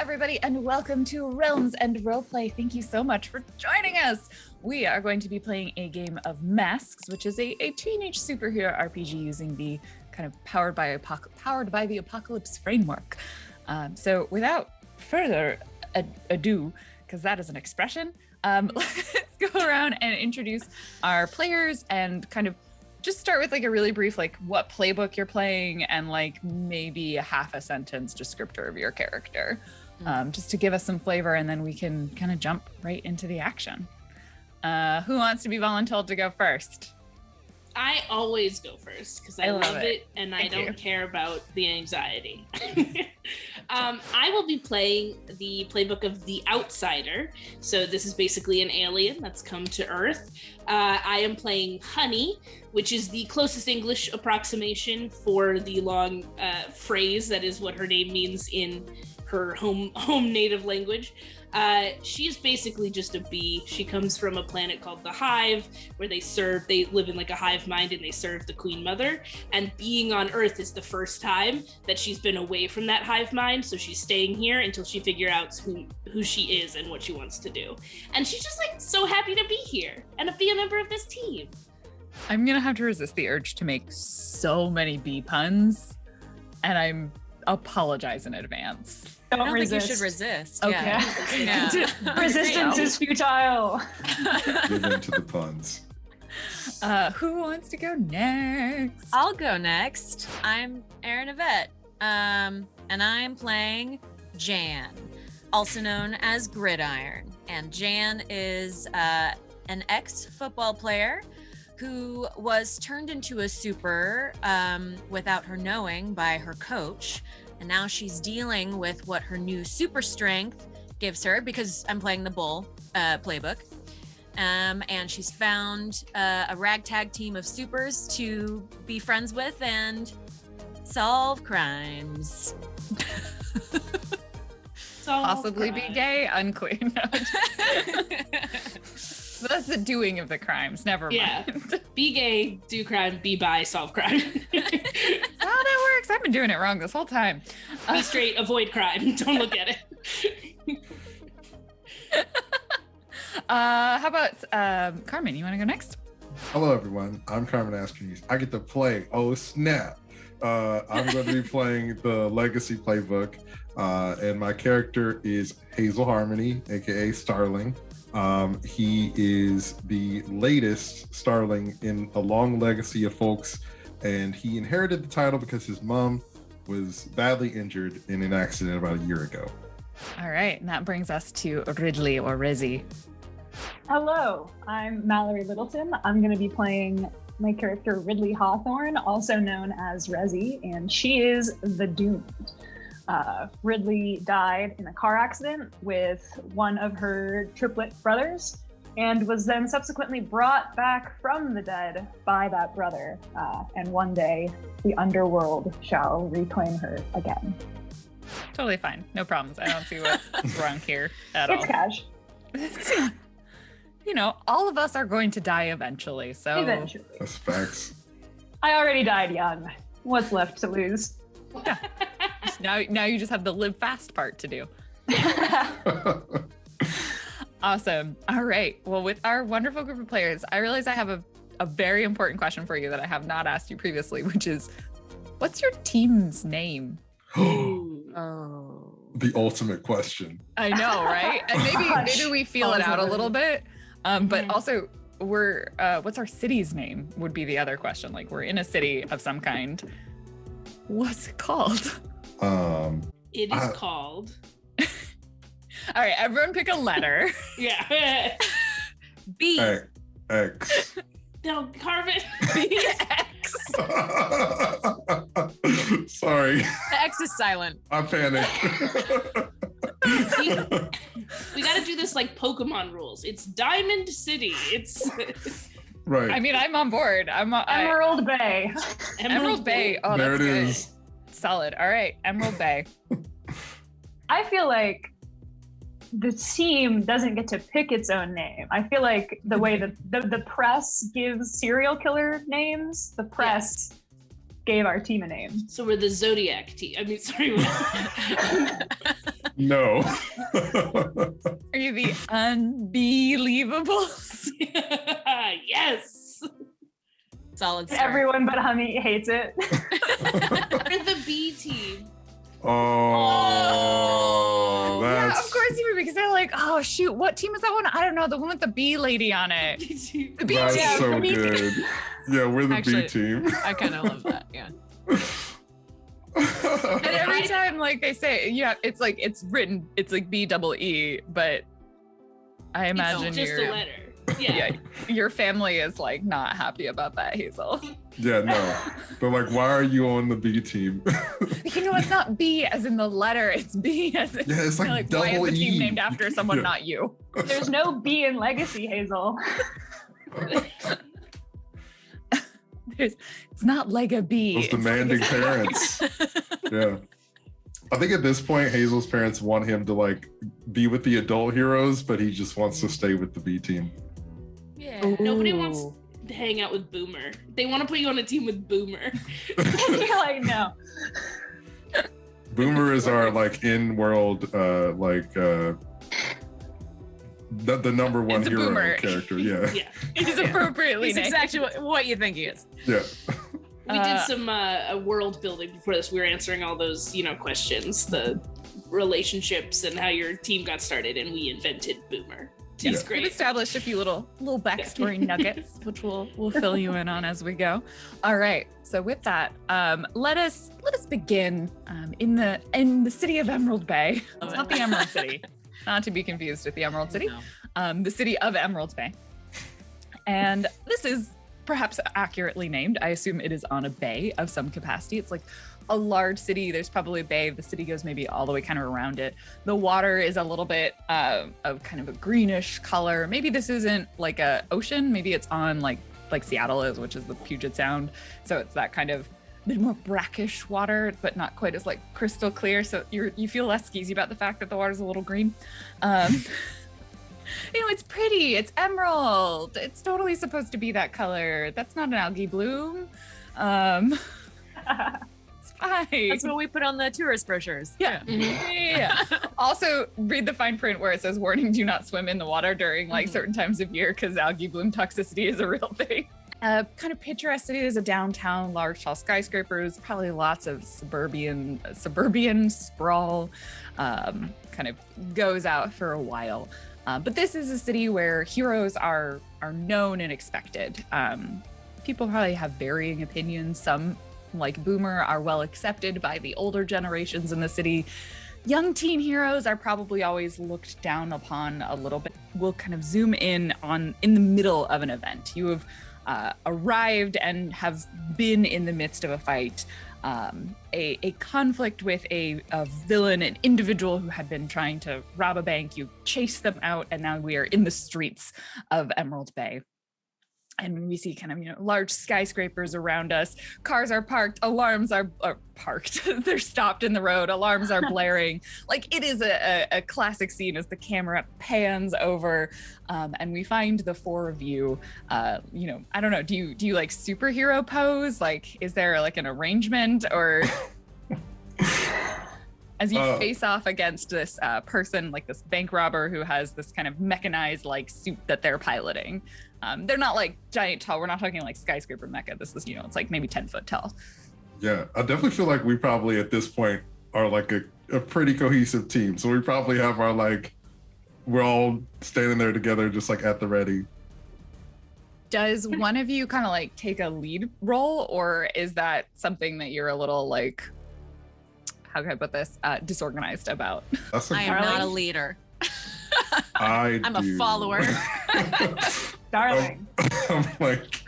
everybody, and welcome to Realms and Roleplay. Thank you so much for joining us. We are going to be playing a game of Masks, which is a teenage superhero RPG using the kind of powered by the apocalypse framework. So without further ado, because that is an expression, let's go around and introduce our players and kind of just start with like a really brief, like what playbook you're playing and like maybe a half a sentence descriptor of your character, just to give us some flavor, and then we can kind of jump right into the action. Who wants to be voluntold to go first? I always go first because I love it and I don't care about the anxiety. I will be playing the playbook of the Outsider. So this is basically an alien that's come to Earth. I am playing Honey, which is the closest English approximation for the long phrase that is what her name means in her home native language. She's basically just a bee. She comes from a planet called the Hive, where they live in like a hive mind and they serve the Queen Mother. And being on Earth is the first time that she's been away from that hive mind. So she's staying here until she figures out who she is and what she wants to do. And she's just like so happy to be here and to be a member of this team. I'm going to have to resist the urge to make so many bee puns, and I'm apologize in advance. I don't think you should resist. Okay. Yeah. Resistance is futile. Give in to the puns. Who wants to go next? I'll go next. I'm Erin Yvette, and I'm playing Jan, also known as Gridiron. And Jan is an ex-football player who was turned into a super without her knowing by her coach. And now she's dealing with what her new super strength gives her, because I'm playing the Bull playbook. And she's found a ragtag team of supers to be friends with and solve crimes. Possibly be gay, unclear. No. That's the doing of the crimes. Never mind. Yeah. Be gay, do crime, be bi, solve crime. That's how that works. I've been doing it wrong this whole time. Be straight, avoid crime. Don't look at it. How about Carmen? You want to go next? Hello, everyone. I'm Carmen Askews. I get to play. Oh, snap. I'm going to be playing the Legacy playbook, and my character is Hazel Harmony, aka Starling. He is the latest Starling in a long legacy of folks, and he inherited the title because his mom was badly injured in an accident about a year ago. All right, and that brings us to Ridley or Rizzy. Hello, I'm Mallory Littleton. I'm going to be playing my character Ridley Hawthorne, also known as Rezzy, and she is the Doomed. Ridley died in a car accident with one of her triplet brothers and was then subsequently brought back from the dead by that brother. And one day the underworld shall reclaim her again. Totally fine. No problems. I don't see what's wrong here at all. It's cash. You know, all of us are going to die eventually, so... Eventually. That's facts. I already died young. What's left to lose? Yeah. Now you just have the live fast part to do. Awesome. All right. Well, with our wonderful group of players, I realize I have a very important question for you that I have not asked you previously, which is, what's your team's name? Oh. The ultimate question. I know, right? And maybe we feel it out a little bit. But also, what's our city's name would be the other question. Like, we're in a city of some kind. What's it called? It is called. All right, everyone pick a letter. Yeah. B. X. No, Carmen. X. Sorry. The X is silent. I panicked. We got to do this like Pokemon rules. It's Diamond City. It's right. I mean, I'm on board. Emerald Bay. Emerald Bay. Oh, there that's it good. is. Solid. All right, Emerald Bay. I feel like the team doesn't get to pick its own name. I feel like the way that the press gives serial killer names, the press gave our team a name. So we're the Zodiac team. I mean, sorry. No. Are you the unbelievables? Yes. Solid start. Everyone but Honey hates it. We're the B team. Oh, Yeah, that's of course you were, because they're like, oh shoot, what team is that one? I don't know, the one with the bee lady on it. The B that's team. so good. Yeah, we're the Actually, B team. I kind of love that. Yeah. And every time, like they say, yeah, it's like it's written, it's like BEE, but I imagine It's just a letter. Yeah. your family is like not happy about that, Hazel. Yeah, no. They're like, why are you on the B team? You know, it's not B as in the letter, it's B as in, Yeah, it's like why is double the team E. named after someone, Yeah. not you? There's no B in Legacy, Hazel. It's not like a B. Those it's demanding like parents. Yeah. I think at this point, Hazel's parents want him to like be with the adult heroes, but he just wants to stay with the B team. Yeah. Nobody wants to hang out with Boomer. They want to put you on a team with Boomer. You're like, no. Boomer is our like in-world the number one It's a hero boomer. character. Yeah. Yeah. He's appropriately He's named. exactly what you think he is. Yeah. We did some world building before this. We were answering all those, questions, the relationships and how your team got started, and we invented Boomer. He's We've great. established a few little backstory nuggets, which we'll fill you in on as we go. All right. So with that, let us begin in the city of Emerald Bay. It's not the Emerald City, not to be confused with the Emerald City. No. The city of Emerald Bay, and this is perhaps accurately named. I assume it is on a bay of some capacity. It's like a large city. There's probably a bay. The city goes maybe all the way kind of around it. The water is a little bit of kind of a greenish color. Maybe this isn't like a ocean. Maybe it's on like Seattle is, which is the Puget Sound. So it's that kind of bit more brackish water, but not quite as like crystal clear. So you feel less skeezy about the fact that the water's a little green. It's pretty. It's emerald. It's totally supposed to be that color. That's not an algae bloom. It's fine. That's what we put on the tourist brochures. Yeah. Yeah. Also, read the fine print where it says, warning, do not swim in the water during like certain times of year because algae bloom toxicity is a real thing. Kind of picturesque city. There's a downtown, large, tall skyscrapers, probably lots of suburban sprawl, kind of goes out for a while. But this is a city where heroes are known and expected. People probably have varying opinions. Some, like Boomer, are well accepted by the older generations in the city. Young teen heroes are probably always looked down upon a little bit. We'll kind of zoom in the middle of an event. You have arrived and have been in the midst of a fight. A conflict with a villain, an individual who had been trying to rob a bank. You chase them out, and now we are in the streets of Emerald Bay. And we see kind of, large skyscrapers around us. Cars are parked, alarms are parked. They're stopped in the road, alarms are blaring. Like, it is a classic scene as the camera pans over, and we find the four of you. I don't know, do you like superhero pose? Like, is there like an arrangement, or as you face off against this person, like this bank robber who has this kind of mechanized like suit that they're piloting. They're not like giant tall. We're not talking like skyscraper mecha. This is, it's like maybe 10 foot tall. Yeah, I definitely feel like we probably at this point are like a pretty cohesive team. So we probably have our we're all standing there together just like at the ready. Does one of you kind of like take a lead role, or is that something that you're a little like, how can I put this, disorganized about? I am not a leader. I'm a follower. Darling. I'm like,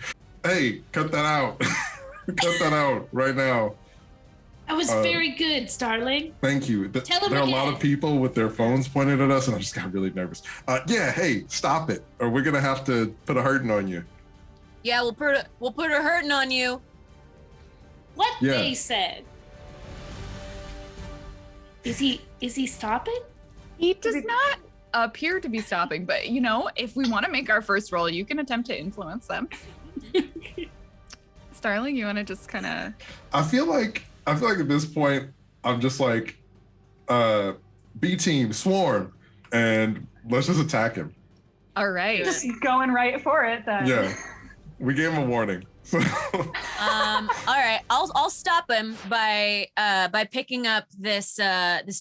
hey, cut that out. Cut that out right now. That was very good, Starling. Thank you. Tell him there are a lot again. of people with their phones pointed at us, and I just got really nervous. Yeah, hey, stop it, or we're gonna have to put a hurting on you. Yeah, we'll put a hurting on you. What Yeah. they said. Is he stopping? He does not appear to be stopping, but if we want to make our first roll, you can attempt to influence them. Starling, you want to just kind of... I feel like at this point, I'm just like, B team, swarm, and let's just attack him. All right. Just going right for it then. Yeah, we gave him a warning. So. All right, I'll stop him by picking up this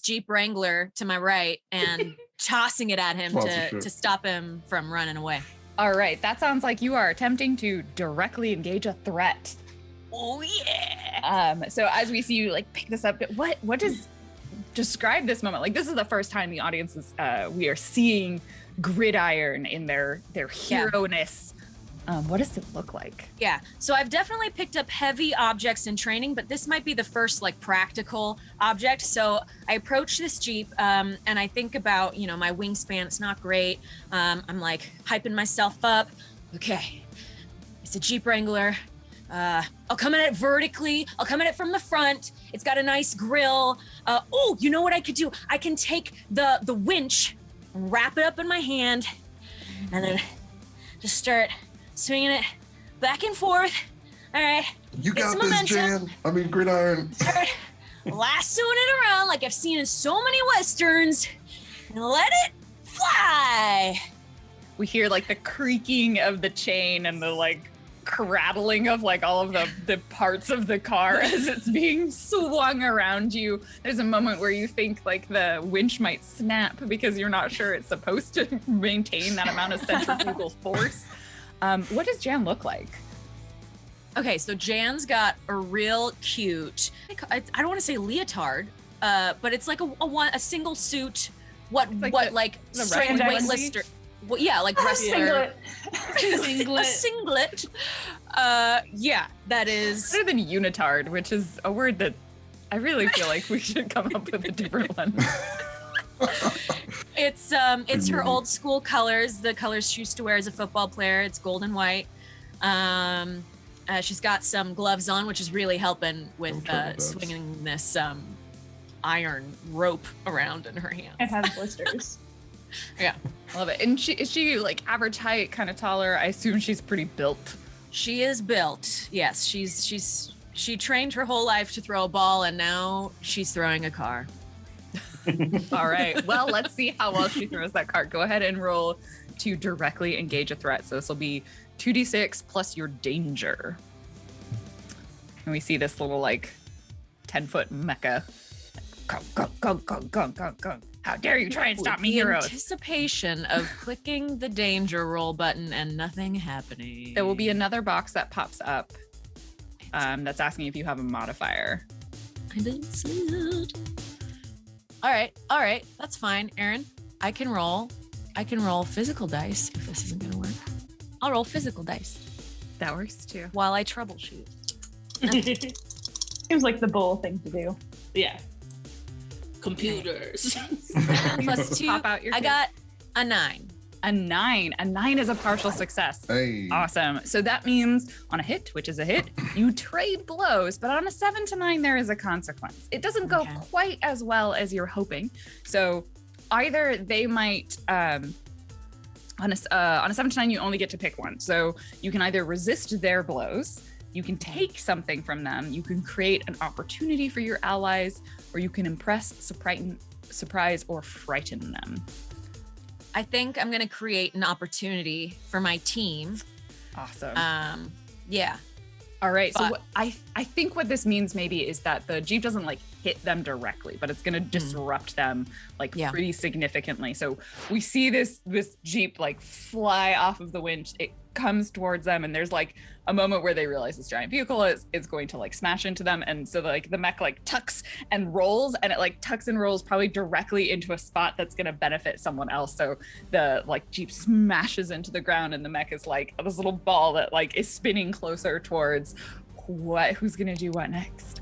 Jeep Wrangler to my right and tossing it at him to stop him from running away. All right, that sounds like you are attempting to directly engage a threat. Oh yeah. So as we see you like pick this up, what does describe this moment? Like, this is the first time the audience is we are seeing Gridiron in their hero-ness. What does it look like? Yeah, so I've definitely picked up heavy objects in training, but this might be the first like practical object. So I approach this Jeep and I think about, my wingspan. It's not great. I'm like hyping myself up. Okay, it's a Jeep Wrangler. I'll come at it vertically. I'll come at it from the front. It's got a nice grill. Oh, you know what I could do? I can take the winch, wrap it up in my hand, and then just start swinging it back and forth. All right. You got this, Jan. I mean, Gridiron. Start lassoing it around like I've seen in so many Westerns, and let it fly. We hear like the creaking of the chain and the like rattling of like all of the parts of the car as it's being swung around you. There's a moment where you think like the winch might snap because you're not sure it's supposed to maintain that amount of centrifugal force. What does Jan look like? Okay, so Jan's got a real cute, I don't want to say leotard, but it's like a single suit. What the straight weightlifter? Well, yeah, like wrestler. Singlet. A singlet. Yeah, that is better than unitard, which is a word that I really feel like we should come up with a different one. It's her old school colors, the colors she used to wear as a football player. It's gold and white. She's got some gloves on, which is really helping with swinging this iron rope around in her hands. It has blisters. Yeah, I love it. And is she like average height, kind of taller? I assume she's pretty built. She is built. Yes, she trained her whole life to throw a ball, and now she's throwing a car. All right. Well, let's see how well she throws that car. Go ahead and roll to directly engage a threat. So this will be 2d6 plus your danger. And we see this little like 10-foot mecha. Go. How dare you try and stop me, heroes? Anticipation of clicking the danger roll button and nothing happening. There will be another box that pops up that's asking if you have a modifier. I didn't see it. All right, that's fine, Aaron. I can roll physical dice if this isn't gonna work. I'll roll physical dice. That works too. While I troubleshoot. Seems like the bull thing to do. Yeah. Computers. Plus 2. Pop out your I got a 9. A 9. A 9 is a partial success. Hey. Awesome. So that means on a hit, which is a hit, you trade blows, but on a 7 to 9, there is a consequence. It doesn't go quite as well as you're hoping. So either they might, on a 7 to 9, you only get to pick one. So you can either resist their blows, you can take something from them, you can create an opportunity for your allies, or you can impress, surprise, or frighten them. I think I'm gonna create an opportunity for my team. Awesome. Yeah. All right. So I think what this means maybe is that the Jeep doesn't like hit them directly, but it's gonna disrupt them like pretty significantly. So we see this Jeep like fly off of the winch. It comes towards them, and there's like a moment where they realize this giant vehicle is going to like smash into them, and so the mech like tucks and rolls, and it like tucks and rolls probably directly into a spot that's going to benefit someone else. So the like Jeep smashes into the ground, and the mech is like this little ball that like is spinning closer towards who's going to do what next.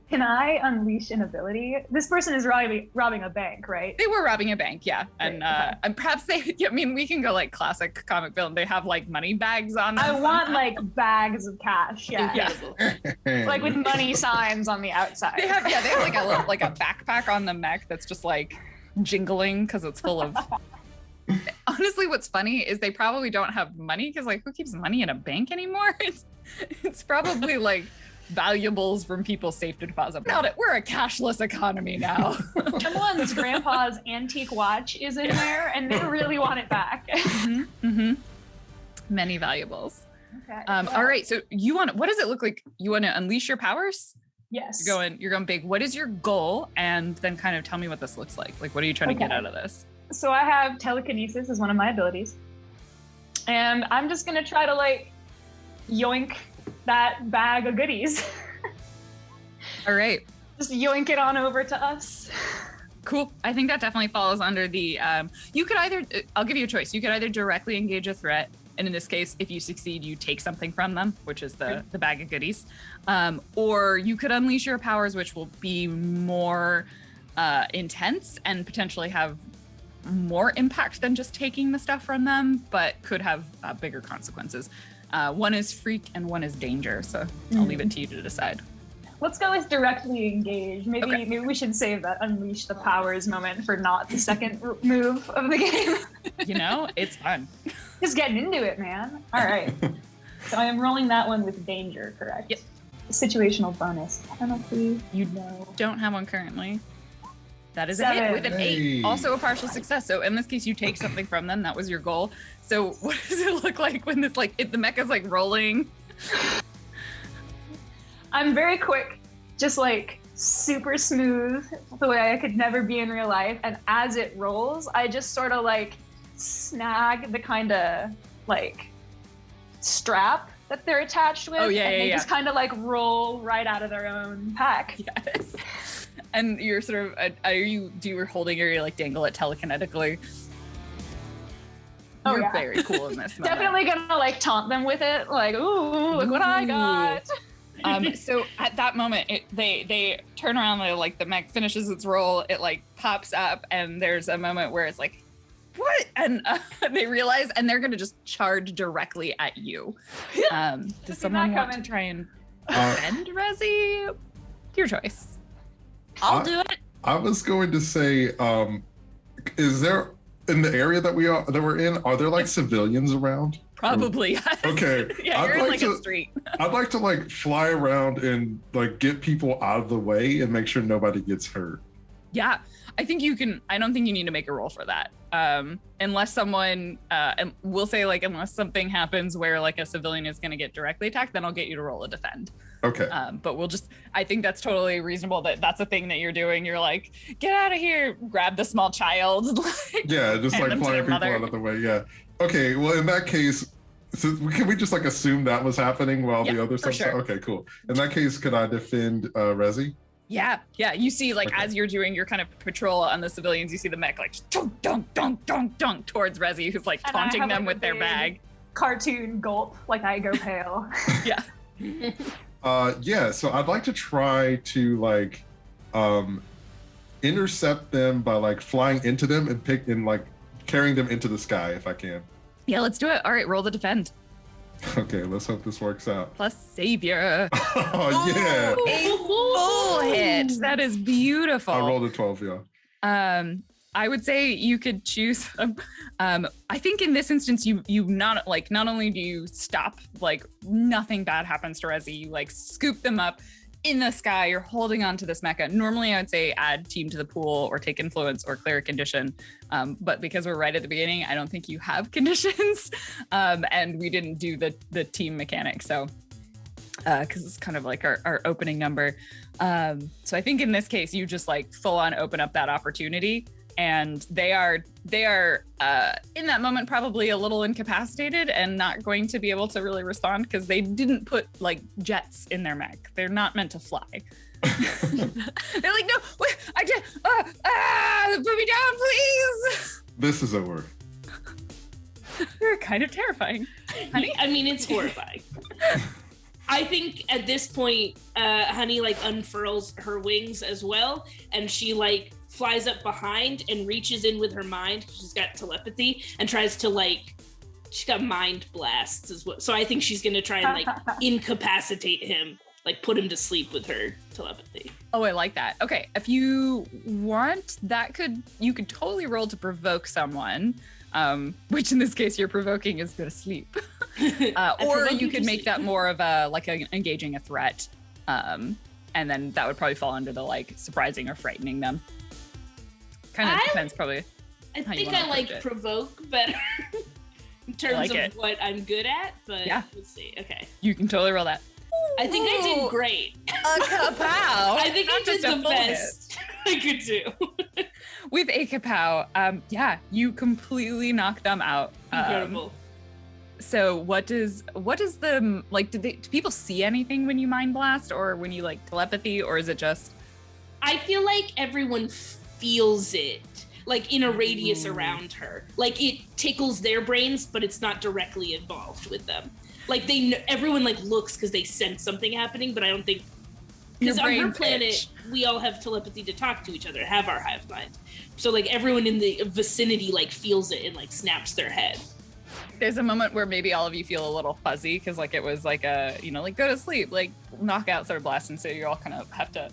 Can I unleash an ability? This person is robbing a bank, right? They were robbing a bank, yeah. And and perhaps we can go like classic comic film. They have like money bags on them. I want like bags of cash, yeah. Like with money signs on the outside. They have like a backpack on the mech that's just like jingling because it's full of honestly, what's funny is they probably don't have money because like who keeps money in a bank anymore? It's probably like valuables from people's safe deposit. We're a cashless economy now. Someone's grandpa's antique watch is in there and they really want it back. Many valuables. Okay. All right. So what does it look like? You want to unleash your powers? Yes. You're going big. What is your goal? And then kind of tell me what this looks like. Like, what are you trying to get out of this? So I have telekinesis as one of my abilities. And I'm just going to try to like yoink that bag of goodies. All right. Just yoink it on over to us. Cool. I think that definitely falls under the, you could either, I'll give you a choice. You could either directly engage a threat. And in this case, if you succeed, you take something from them, which is the bag of goodies. Or you could unleash your powers, which will be more intense and potentially have more impact than just taking the stuff from them, but could have bigger consequences. One is freak and one is danger. So I'll leave it to you to decide. Let's go with directly engage. Maybe we should save that unleash the powers moment for not the second move of the game. You know, it's fun. Just getting into it, man. All right. So I am rolling that one with danger, correct? Yep. Situational bonus penalty. You don't have one currently. That is a hit with an 8. Also a partial success. So in this case, you take something from them. That was your goal. So what does it look like when this the mecha's like rolling? I'm very quick, just like super smooth, the way I could never be in real life. And as it rolls, I just sort of like snag the kind of like strap that they're attached with. And they just kind of like roll right out of their own pack. Yes. And you're sort of, do you holding it or you like dangle it telekinetically? You're very cool in this moment. Definitely gonna like taunt them with it. Like, ooh, look what I got. So at that moment, they turn around, the mech finishes its roll, it like pops up, and there's a moment where it's like, what? And they realize, and they're gonna just charge directly at you. Does someone want to try and defend Rezi? Your choice. I'll do it. I was going to say, is there in the area that we're in? Are there like civilians around? Probably. Yes. Okay. Yeah, you're in like a street. I'd like to like fly around and like get people out of the way and make sure nobody gets hurt. Yeah, I think you can. I don't think you need to make a roll for that. Unless someone, and we'll say like unless something happens where like a civilian is going to get directly attacked, then I'll get you to roll a defend. Okay. But I think that's totally reasonable that's a thing that you're doing. You're like, get out of here, grab the small child. Yeah, just like flying people out of the way. Yeah. Okay, well, in that case, so can we just like assume that was happening while the other stuff? Sure. Okay, cool. In that case, could I defend Rezi? Yeah. You see, like as you're doing your kind of patrol on the civilians, you see the mech like dunk, dunk, dunk, dunk, dunk towards Rezi, who's like taunting them with their bag. Cartoon gulp, like I go pale. Yeah. So I'd like to try to like intercept them by like flying into them and like carrying them into the sky if I can. Yeah, let's do it. All right, roll the defend. Okay, let's hope this works out. Plus savior. Oh yeah. A full hit. That is beautiful. I rolled a 12, yeah. I would say you could choose. I think in this instance, you not only do you stop, like nothing bad happens to Rezi, you like scoop them up in the sky. You're holding on to this mecha. Normally, I would say add team to the pool or take influence or clear a condition. But because we're right at the beginning, I don't think you have conditions, and we didn't do the team mechanic. So. Because it's kind of like our opening number. So I think in this case, you just like full on open up that opportunity, and they are in that moment probably a little incapacitated and not going to be able to really respond because they didn't put like jets in their mech. They're not meant to fly. They're like, no, wait, I can't. Put me down, please. This is over. They're kind of terrifying. Honey? I mean, it's horrifying. I think at this point, Honey like unfurls her wings as well, and she like flies up behind and reaches in with her mind. She's got telepathy and tries to she's got mind blasts as well. So I think she's gonna try and like incapacitate him like put him to sleep with her telepathy. Oh, I like that. Okay, if you want, you could totally roll to provoke someone, which in this case you're provoking is go to sleep. Or you could make that more of engaging a threat. And then that would probably fall under the like surprising or frightening them. Kind of depends probably. I think I like provoke better in terms of what I'm good at, but let's see. Okay. You can totally roll that. I think I did great. A kapow. I think I did the best I could do. With a kapow, you completely knock them out. Incredible. So what does the like? Do people see anything when you mind blast or when you like telepathy, or is it just? I feel like everyone feels it, like in a radius around her. Like it tickles their brains, but it's not directly involved with them. Like everyone like looks because they sense something happening, but I don't think because on her planet we all have telepathy to talk to each other, have our hive mind. So like everyone in the vicinity like feels it and like snaps their head. There's a moment where maybe all of you feel a little fuzzy because like it was like a like go to sleep, like knockout sort of blast, and so you all kind of have to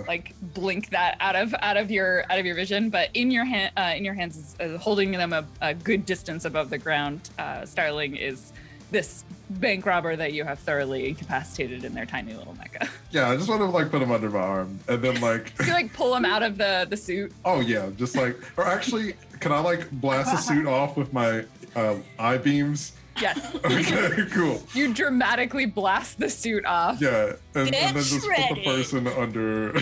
like blink that out of your vision. But in your hands is holding them a good distance above the ground. Starling is this bank robber that you have thoroughly incapacitated in their tiny little mecha. Yeah, I just want to like put him under my arm and then like you like pull him out of the suit. Oh yeah, just like, or actually, can I like blast the suit off with my eye beams? Yes. Okay, cool. You dramatically blast the suit off. Yeah, and then just put the person under.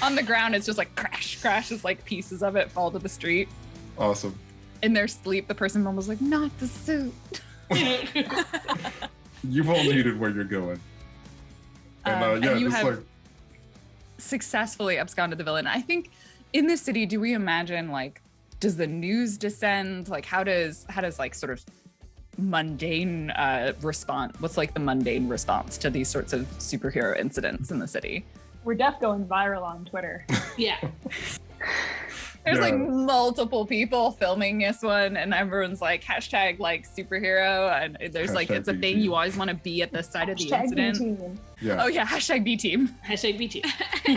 On the ground, it's just like crash, as like pieces of it fall to the street. Awesome. In their sleep, the person was like, not the suit. You've all needed where you're going. And and you just have like successfully absconded the villain. I think in this city, do we imagine like, does the news descend? Like how does like sort of mundane response? What's like the mundane response to these sorts of superhero incidents in the city? We're going viral on Twitter. Yeah. There's like multiple people filming this one, and everyone's like hashtag like superhero, and there's like it's a thing you always want to be at the side of the incident. B-team. Yeah. Oh yeah, hashtag B team. Hashtag B team.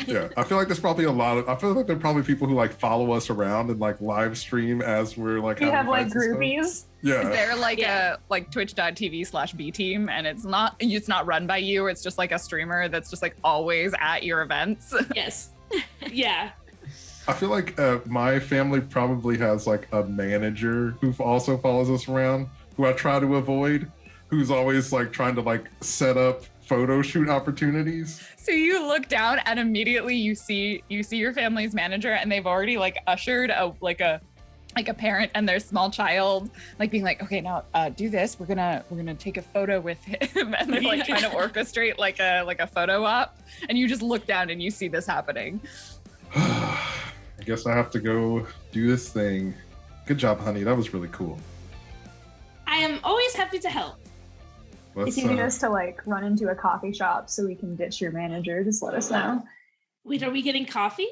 Yeah, I feel like there's probably I feel like there are probably people who like follow us around and like live stream as we're like. You have like groupies. Yeah. Is there like a like twitch.tv/B team, and it's not run by you? It's just like a streamer that's just like always at your events. Yes. Yeah. I feel like my family probably has like a manager who also follows us around, who I try to avoid, who's always like trying to like set up photo shoot opportunities. So you look down and immediately you see your family's manager, and they've already like ushered a parent and their small child, like being like, okay, now do this. We're gonna take a photo with him, and they're like trying to orchestrate like a photo op, and you just look down and you see this happening. I guess I have to go do this thing. Good job, honey. That was really cool. I am always happy to help. If you need us to like run into a coffee shop so we can ditch your manager, just let us know. Wait, are we getting coffee?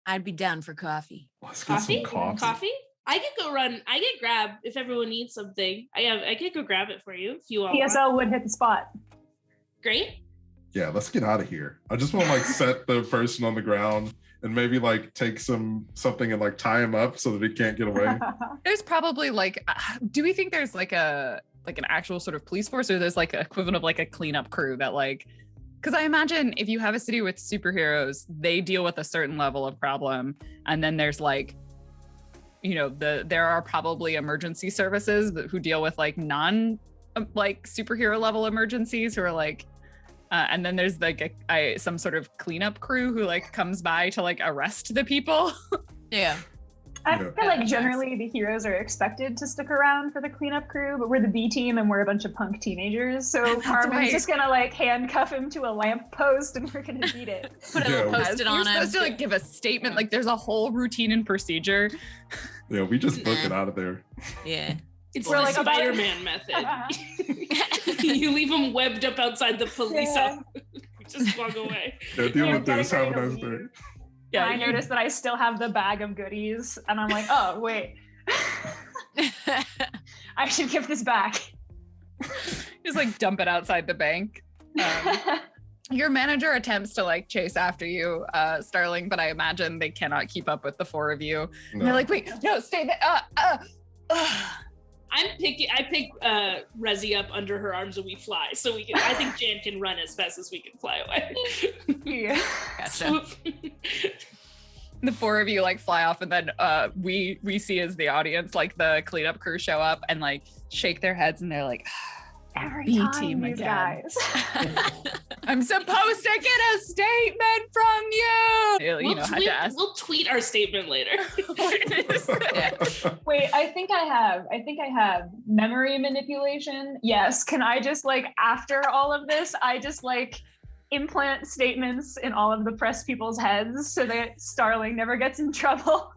I'd be down for coffee. Let's get some coffee. Coffee? I could go run. I could grab if everyone needs something. I could go grab it for you if you all PSL would hit the spot. Great. Yeah, let's get out of here. I just want to like set the person on the ground and maybe like take something and like tie him up so that he can't get away. There's probably like, do we think there's like an actual sort of police force, or there's like equivalent of like a cleanup crew that like, because I imagine if you have a city with superheroes, they deal with a certain level of problem, and then there's like, there are probably emergency services who deal with like like superhero level emergencies who are like. And then there's like some sort of cleanup crew who like comes by to like arrest the people. Yeah. I feel like generally the heroes are expected to stick around for the cleanup crew, but we're the B team and we're a bunch of punk teenagers. So Carmen's just gonna like handcuff him to a lamppost and we're gonna beat it. Put a little post-it on him. You're supposed to like give a statement, like there's a whole routine and procedure. Yeah, we just book it out of there. Yeah. It's the like Spider-Man method. You leave them webbed up outside the police office. Just walk away. Yeah, deal with this. Have a nice day. Yeah, I noticed that I still have the bag of goodies, and I'm like, oh wait, I should give this back. Just like dump it outside the bank. Your manager attempts to like chase after you, Starling, but I imagine they cannot keep up with the four of you. And they're like, wait, no, stay there. I pick Rezi up under her arms and we fly. So I think Jan can run as fast as we can fly away. Yeah. Gotcha. The four of you like fly off, and then we see as the audience, like the cleanup crew show up and like shake their heads, and they're like, Every B time, team you again. guys. I'm supposed to get a statement from you. You know, had to ask. We'll tweet our statement later. Wait, I think I have memory manipulation. Yes. Can I just like, after all of this, I just like implant statements in all of the press people's heads so that Starling never gets in trouble?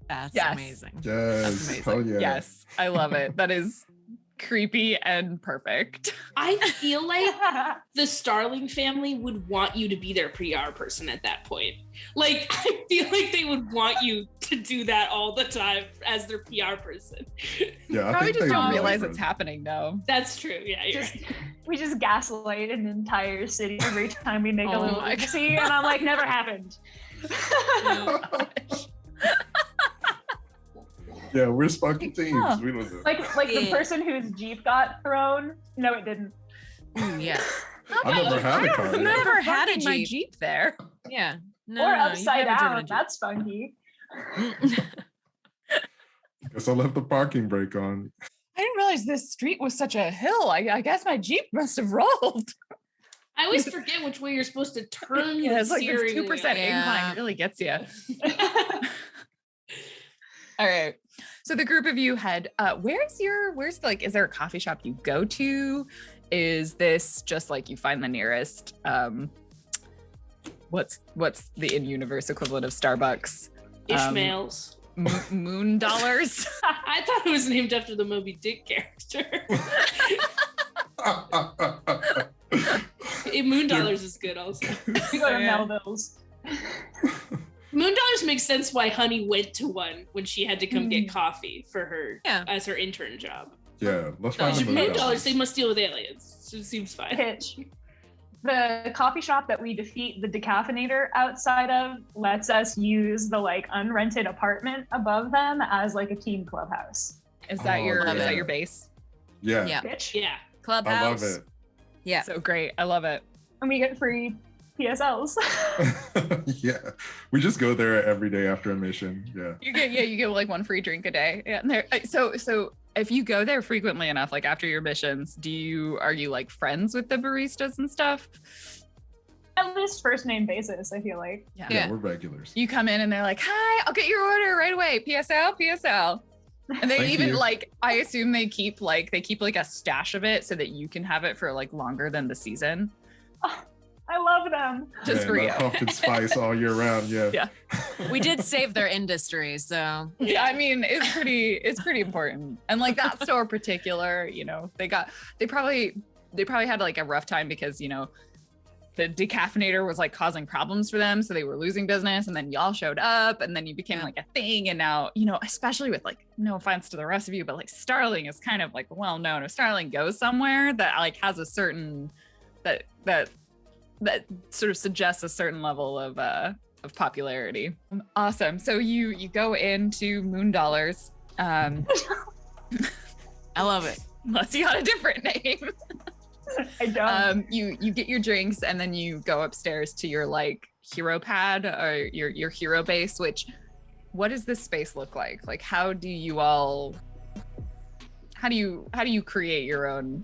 That's amazing. Yes. That's amazing. Oh, yeah. Yes. I love it. That is creepy and perfect. I feel like the Starling family would want you to be their PR person at that point. Like, I feel like they would want you to do that all the time as their PR person. Yeah, Probably just don't realize would. it's happening though. That's true. Yeah, you're right. We just gaslight an entire city every time we make a Oh little my oopsie, and I'm like, never happened. Yeah, we're spunky teams. Huh. We don't know. Like the person whose Jeep got thrown. No, it didn't. Ooh, yeah. I never had a car. I yet. never had Parking my Jeep. Jeep there. Yeah. No, Or no, you've upside never driven a down. Jeep. That's funky. Guess I left the parking brake on. I didn't realize this street was such a hill. I guess my Jeep must have rolled. I always forget which way you're supposed to turn. Yeah, it's like this steering 2% wheel. incline really gets you. All right. So the group of you head, where's like, is there a coffee shop you go to? Is this just like you find the nearest, what's the in-universe equivalent of Starbucks? Ishmael's. Moon dollars? I thought it was named after the Moby Dick character. Moon Dollars is good also. We go to Melville's. Moon Dollars makes sense why Honey went to one when she had to come get coffee for her as her intern job. Yeah, let's find a Moon Dollars, they must deal with aliens. So it seems fine. Pitch. The coffee shop that we defeat the decaffeinator outside of lets us use the like unrented apartment above them as like a team clubhouse. Is that Oh, is yeah. that your base? Yeah. Yeah. Pitch. Yeah. Clubhouse. I love Yeah. So great. I love it. And we get free PSLs. it. Yeah. We just go there every day after a mission. Yeah. You get like one free drink a day. Yeah. And so if you go there frequently enough, like after your missions, are you like friends with the baristas and stuff? At least first name basis, I feel like. Yeah, we're regulars. You come in and they're like, "Hi, I'll get your order right away. PSL." And they Thank even you. like, I assume they keep like a stash of it so that you can have it for like longer than the season. Oh, I love them. Just Man, for you. that pumpkin spice all year round. Yeah. Yeah. We did save their industry, so Yeah, I mean, it's pretty important. And like that store in particular, you know, they probably had like a rough time because, you know, the decaffeinator was like causing problems for them. So they were losing business, and then y'all showed up, and then you became like a thing. And now, you know, especially with like, no offense to the rest of you, but like Starling is kind of like well known. If Starling goes somewhere that like has a certain that sort of suggests a certain level of popularity. Awesome. So you go into Moon Dollars. I love it. Unless you had a different name. I don't. You get your drinks, and then you go upstairs to your like hero pad or your hero base. What does this space look like? Like, how do you create your own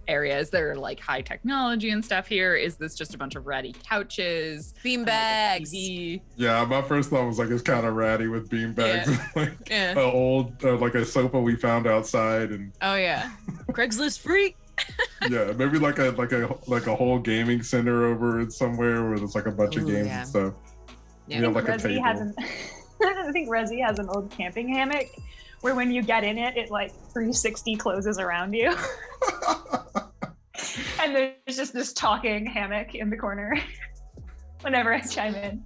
area? Is there like high technology and stuff here? Is this just a bunch of ratty couches, Beanbags? TV? Yeah, my first thought was like it's kind of ratty with beanbags, like Yeah. an old like a sofa we found outside, and Oh yeah. Craigslist free. yeah, maybe like a whole gaming center over it somewhere where there's like a bunch of Ooh, games yeah. and stuff. Yeah. You know, like a Resi table. I think Resi has an old camping hammock where when you get in it, it like 360 closes around you. And there's just this talking hammock in the corner whenever I chime in.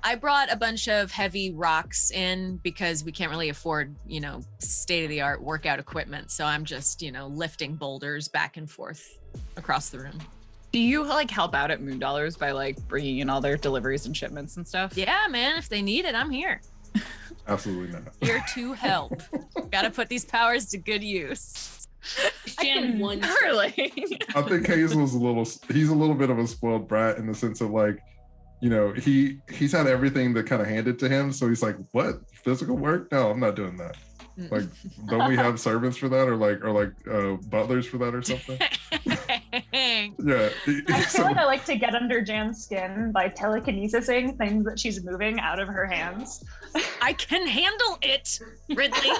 I brought a bunch of heavy rocks in because we can't really afford, you know, state-of-the-art workout equipment. So I'm just, you know, lifting boulders back and forth across the room. Do you like help out at Moon Dollars by like bringing in all their deliveries and shipments and stuff? Yeah, man. If they need it, I'm here. Absolutely not. Here to help. Gotta put these powers to good use. Jan one. Really? I think Hazel's he's a little bit of a spoiled brat in the sense of like, you know, he's had everything that kind of handed to him. So he's like, what? Physical work? No, I'm not doing that. Like, don't we have servants for that, or butlers for that, or something? Yeah. I feel like I like to get under Jan's skin by telekinesising things that she's moving out of her hands. I can handle it, Ridley.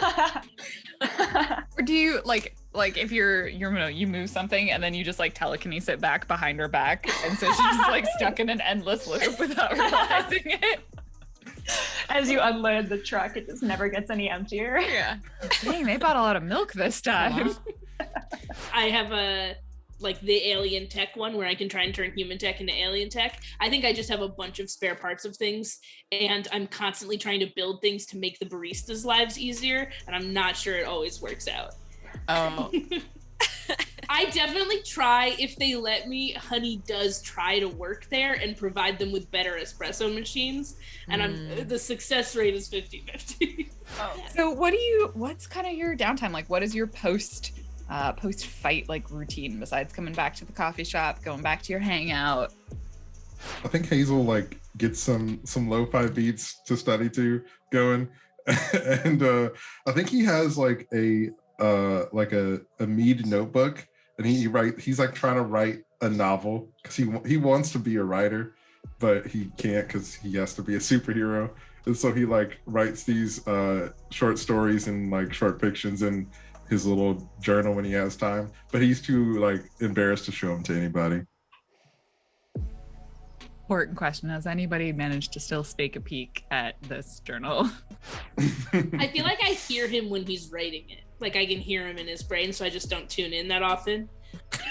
Or do you like if you move something and then you just like telekinesis it back behind her back, and so she's just like stuck in an endless loop without realizing it? As you unload the truck, it just never gets any emptier. Yeah. Dang, they bought a lot of milk this time. I have the alien tech one where I can try and turn human tech into alien tech. I think I just have a bunch of spare parts of things, and I'm constantly trying to build things to make the baristas' lives easier, and I'm not sure it always works out. Oh. I definitely try. If they let me, Honey does try to work there and provide them with better espresso machines, and the success rate is 50-50. So what's kind of your downtime like? What is your post fight like routine besides coming back to the coffee shop, going back to your hangout? I think Hazel like gets some lo-fi beats to study to going, and I think he has like a Mead notebook, and he's like trying to write a novel because he wants to be a writer, but he can't because he has to be a superhero, and so he like writes these short stories and like short fictions in his little journal when he has time, but he's too like embarrassed to show them to anybody. Important question: has anybody managed to still stake a peek at this journal? I feel like I hear him when he's writing it. Like I can hear him in his brain, so I just don't tune in that often.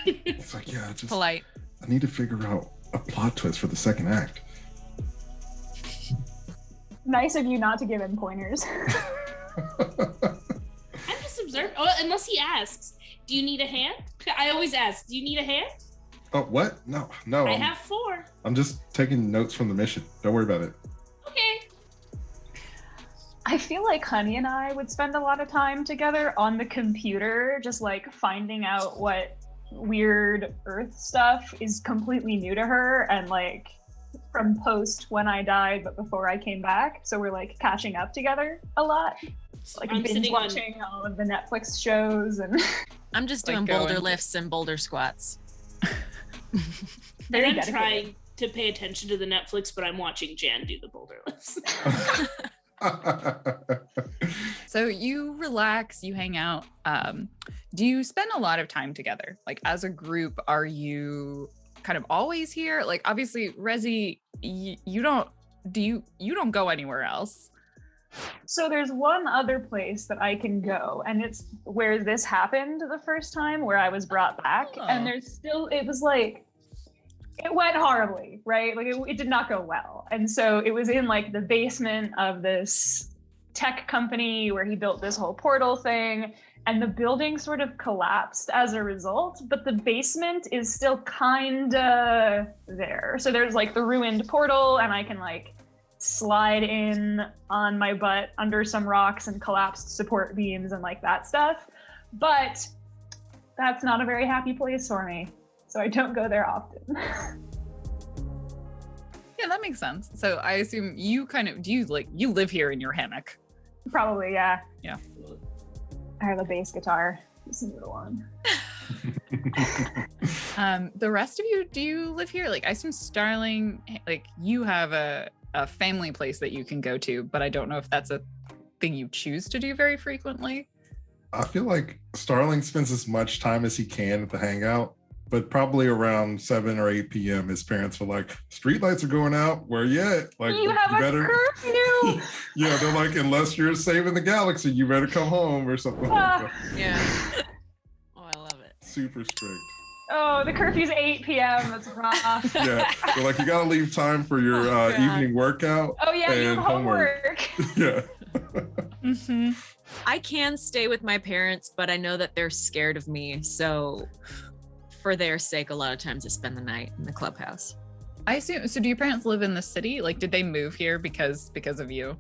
It's like, yeah, just polite. I need to figure out a plot twist for the second act. Nice of you not to give him pointers. I'm just observing. Oh, unless he asks, "Do you need a hand?" I always ask, "Do you need a hand?" Oh, what? No. I have 4. I'm just taking notes from the mission. Don't worry about it. Okay. I feel like Honey and I would spend a lot of time together on the computer, just like finding out what weird Earth stuff is completely new to her, and like from post when I died, but before I came back. So we're like catching up together a lot. Like binge watching all of the Netflix shows, and I'm just doing boulder lifts and boulder squats. And I'm trying to pay attention to the Netflix, but I'm watching Jan do the boulder lifts. So you relax, you hang out. Do you spend a lot of time together? Like as a group, are you kind of always here? Like obviously, Rezi, you don't go anywhere else. So there's one other place that I can go, and it's where this happened the first time, where I was brought back. And it was like, it went horribly, right? Like it did not go well. And so it was in like the basement of this tech company where he built this whole portal thing, and the building sort of collapsed as a result, but the basement is still kinda there. So there's like the ruined portal, and I can like slide in on my butt under some rocks and collapsed support beams and like that stuff. But that's not a very happy place for me, so I don't go there often. Yeah, that makes sense. So I assume you you live here in your hammock? Probably, yeah. Yeah. I have a bass guitar. Listen to the one. The rest of you, do you live here? Like I assume Starling, like you have a family place that you can go to, but I don't know if that's a thing you choose to do very frequently. I feel like Starling spends as much time as he can at the hangout, but probably around 7 or 8 p.m. his parents are like, "Streetlights are going out. Where you at? Like you have a curfew." Yeah, they're like, "Unless you're saving the galaxy, you better come home," or something like that. Yeah. Oh, I love it. Super strict. Oh, the curfew's 8 p.m. That's rough. Yeah, they're like, you gotta leave time for your evening workout. Oh yeah, you have homework. Yeah. Mm-hmm. I can stay with my parents, but I know that they're scared of me. So for their sake, a lot of times I spend the night in the clubhouse. I assume. So do your parents live in the city? Like, did they move here because of you?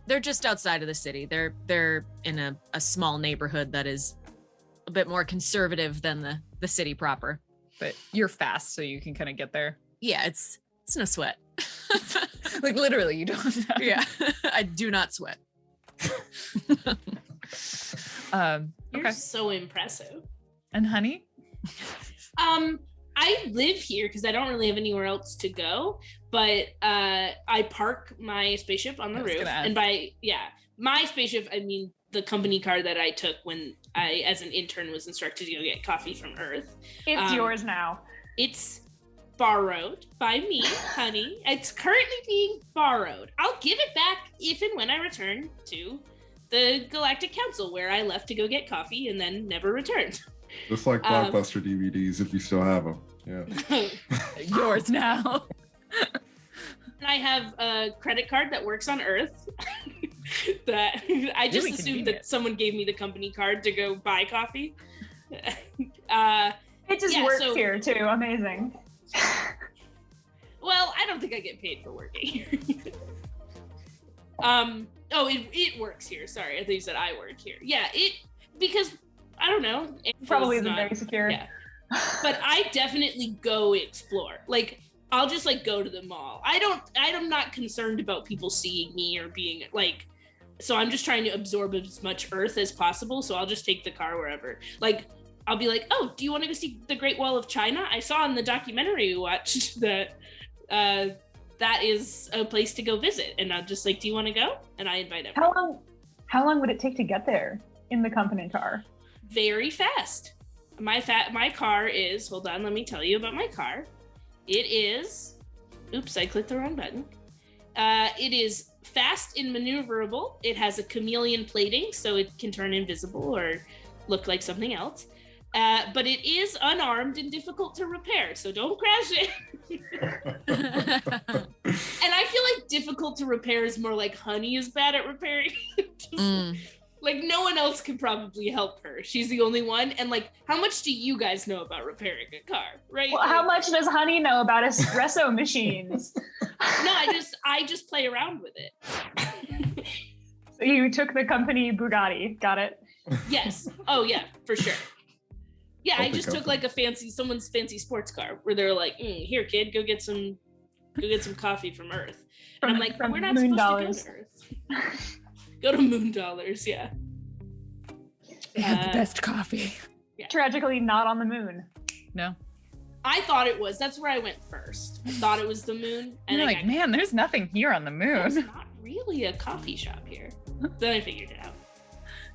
They're just outside of the city. They're in a small neighborhood that is a bit more conservative than the city proper. But you're fast, so you can kind of get there. Yeah, it's no sweat. Like literally, you don't. Yeah, I do not sweat. You're so impressive. And honey? I live here because I don't really have anywhere else to go, but I park my spaceship on the roof. And by my spaceship, I mean the company car that I took when I, as an intern, was instructed to go get coffee from Earth. It's yours now. It's borrowed by me, honey. It's currently being borrowed. I'll give it back if and when I return to the Galactic Council, where I left to go get coffee and then never returned. Just like Blockbuster DVDs, if you still have them. Yeah. Yours now. And I have a credit card that works on Earth. That I just Really assumed convenient. that someone gave me the company card to go buy coffee. It just works here too. Amazing. Well, I don't think I get paid for working here. It works here. Sorry, I thought you said I work here. Yeah, because I don't know. Probably isn't very secure. Yeah. But I definitely go explore. Like, I'll just like go to the mall. I'm not concerned about people seeing me or being like, so I'm just trying to absorb as much Earth as possible. So I'll just take the car wherever. Like, I'll be like, oh, do you want to go see the Great Wall of China? I saw in the documentary we watched that that is a place to go visit. And I'm just like, do you want to go? And I invite everyone. How long would it take to get there in the company car? Very fast. My car is, hold on, let me tell you about my car. It is, oops, I clicked the wrong button. It is fast and maneuverable. It has a chameleon plating, so it can turn invisible or look like something else. But it is unarmed and difficult to repair, so don't crash it. And I feel like difficult to repair is more like Honey is bad at repairing. Like, no one else can probably help her. She's the only one. And like, how much do you guys know about repairing a car, right? Well, how much does Honey know about espresso machines? No, I just play around with it. So you took the company Bugatti, got it? Yes. Oh yeah, for sure. Yeah, I just took like someone's fancy sports car where they're like, here kid, go get some coffee from Earth. And I'm like, we're not supposed to go to Earth. Go to Moon Dollars, yeah. They have the best coffee. Yeah. Tragically not on the moon. No. I thought it was. That's where I went first. I thought it was the moon. And you're like, man, there's nothing here on the There's moon. not really a coffee shop here. Then I figured it out.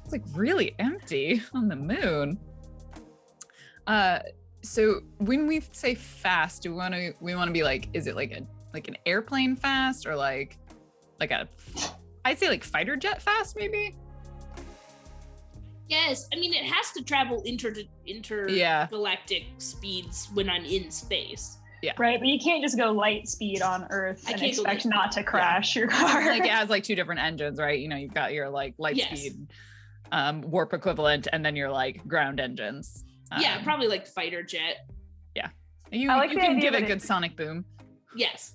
It's like really empty on the moon. So when we say fast, do we want to be like, is it like an airplane fast or like I'd say like fighter jet fast maybe? Yes, I mean it has to travel intergalactic speeds when I'm in space. Yeah. Right, but you can't just go light speed on Earth and expect not to crash your car. Like it has like two different engines, right? You know, you've got your like light speed warp equivalent and then your like ground engines. Yeah, probably like fighter jet. Yeah. You can give a good sonic boom. Yes.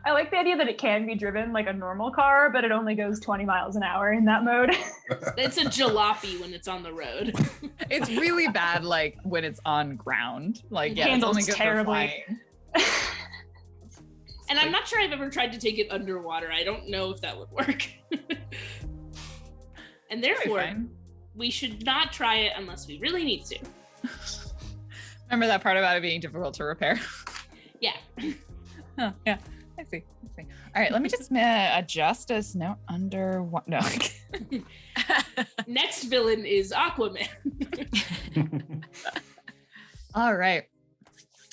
I like the idea that it can be driven like a normal car, but it only goes 20 miles an hour in that mode. It's a jalopy when it's on the road. It's really bad like when it's on ground. Like it handles it's only good terribly. For and I'm not sure I've ever tried to take it underwater. I don't know if that would work. And therefore, we should not try it unless we really need to. Remember that part about it being difficult to repair? Yeah. Oh, yeah, I see. All right, let me just adjust us. No, under one. No. Next villain is Aquaman. All right.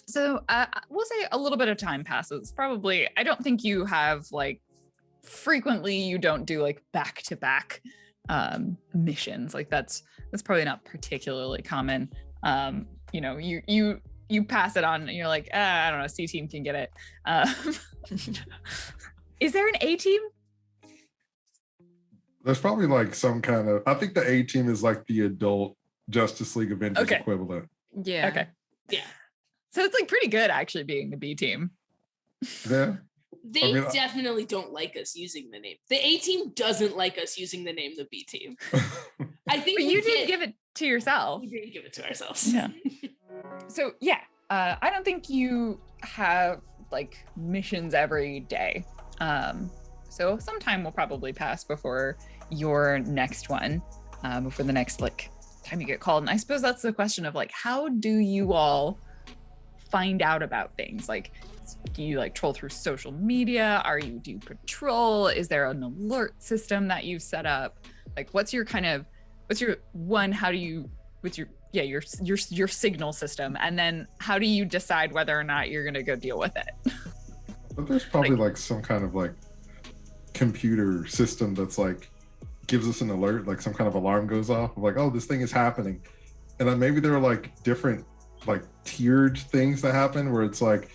So we'll say a little bit of time passes. Probably, I don't think you have like frequently. You don't do like back-to-back missions. Like that's probably not particularly common. You know, you pass it on and you're like, I don't know, C team can get it. Is there an A team? There's probably like some kind of, I think the A team is like the adult Justice League Avengers equivalent. Yeah. Okay. Yeah. So it's like pretty good actually being the B team. Yeah. They definitely don't like us using the name. The A team doesn't like us using the name the B team. I think but you didn't give it to yourself. We didn't give it to ourselves. Yeah. So yeah, I don't think you have like missions every day. So some time will probably pass before your next one, before the next like time you get called. And I suppose that's the question of like, how do you all find out about things? Like, do you like troll through social media? Do you patrol? Is there an alert system that you've set up? Like, what's your signal system? And then how do you decide whether or not you're going to go deal with it? But there's probably like some kind of like computer system that's like gives us an alert, like some kind of alarm goes off of like, oh, this thing is happening. And then maybe there are like different like tiered things that happen where it's like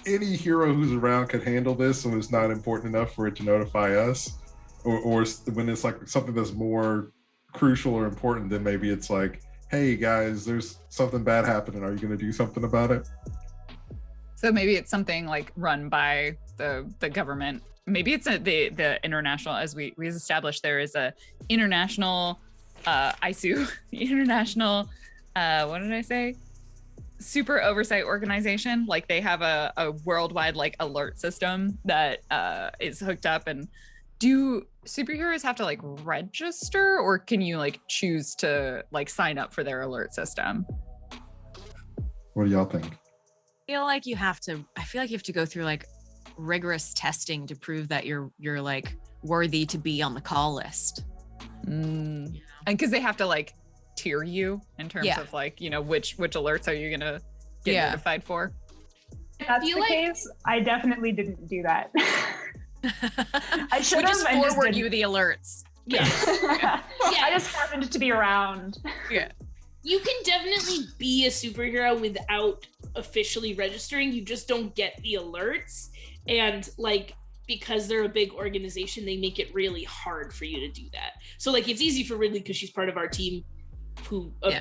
any hero who's around can handle this, so it's not important enough for it to notify us. Or when it's like something that's more crucial or important, then maybe it's like, hey guys, there's something bad happening. Are you going to do something about it? So maybe it's something like run by the government. Maybe it's the international, as we established, there is a international ISU, the international, what did I say? Super oversight organization. Like they have a worldwide like alert system that is hooked up. And do superheroes have to like register, or can you like choose to like sign up for their alert system? What do y'all think? I feel like you have to go through like rigorous testing to prove that you're like worthy to be on the call list. And because they have to like tier you in terms of like, you know, which alerts are you gonna get notified for? If that's the case, I definitely didn't do that. I should have just forward you the alerts. Yeah. I just happened to be around. Yeah. You can definitely be a superhero without officially registering. You just don't get the alerts. And like, because they're a big organization, they make it really hard for you to do that. So like, it's easy for Ridley because she's part of our team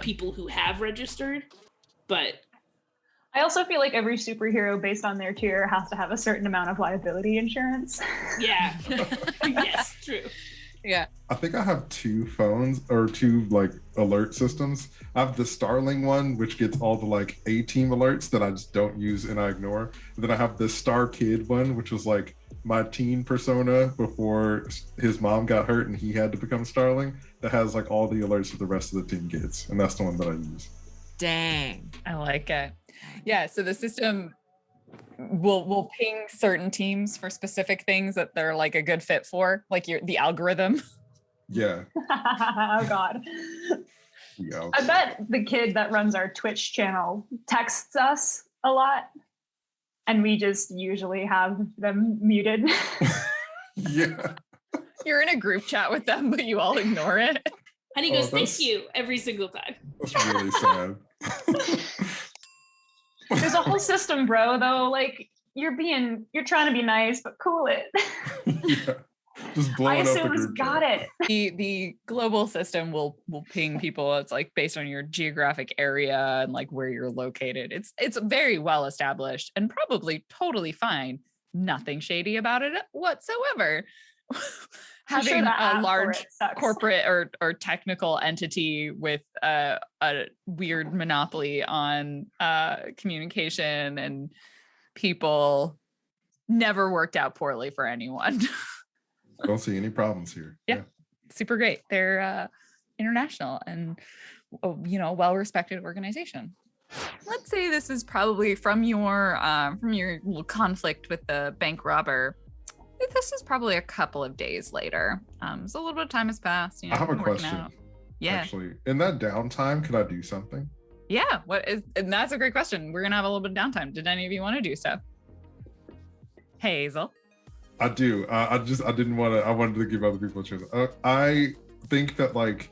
people who have registered. But I also feel like every superhero based on their tier has to have a certain amount of liability insurance. Yeah. Yes, true. Yeah. I think I have two phones or two like alert systems. I have the Starling one, which gets all the like A-team alerts that I just don't use and I ignore. And then I have the Star Kid one, which was like my teen persona before his mom got hurt and he had to become Starling, that has like all the alerts that the rest of the team gets. And that's the one that I use. Dang. I like it. Yeah, so the system will ping certain teams for specific things that they're like a good fit for, like the algorithm. Yeah. Oh God. Yeah. I bet the kid that runs our Twitch channel texts us a lot, and we just usually have them muted. Yeah. You're in a group chat with them, but you all ignore it. And he goes, thank you, every single time. That's really sad. There's a whole system, bro, though. Like, you're trying to be nice, but cool it. Yeah. Just blowing up the group got chat. it. The global system will ping people. It's like based on your geographic area and like where you're located. It's very well established and probably totally fine. Nothing shady about it whatsoever. Having a large corporate or technical entity with a weird monopoly on communication and people never worked out poorly for anyone. Don't see any problems here. Yeah. Super great. They're international and well-respected organization. Let's say this is probably from your little conflict with the bank robber. This is probably a couple of days later. So a little bit of time has passed. I have a question. Yeah. Actually, in that downtime, could I do something? Yeah. And that's a great question. We're gonna have a little bit of downtime. Did any of you want to do so? Hey, Hazel. I do. I wanted to give other people a chance. I think that like,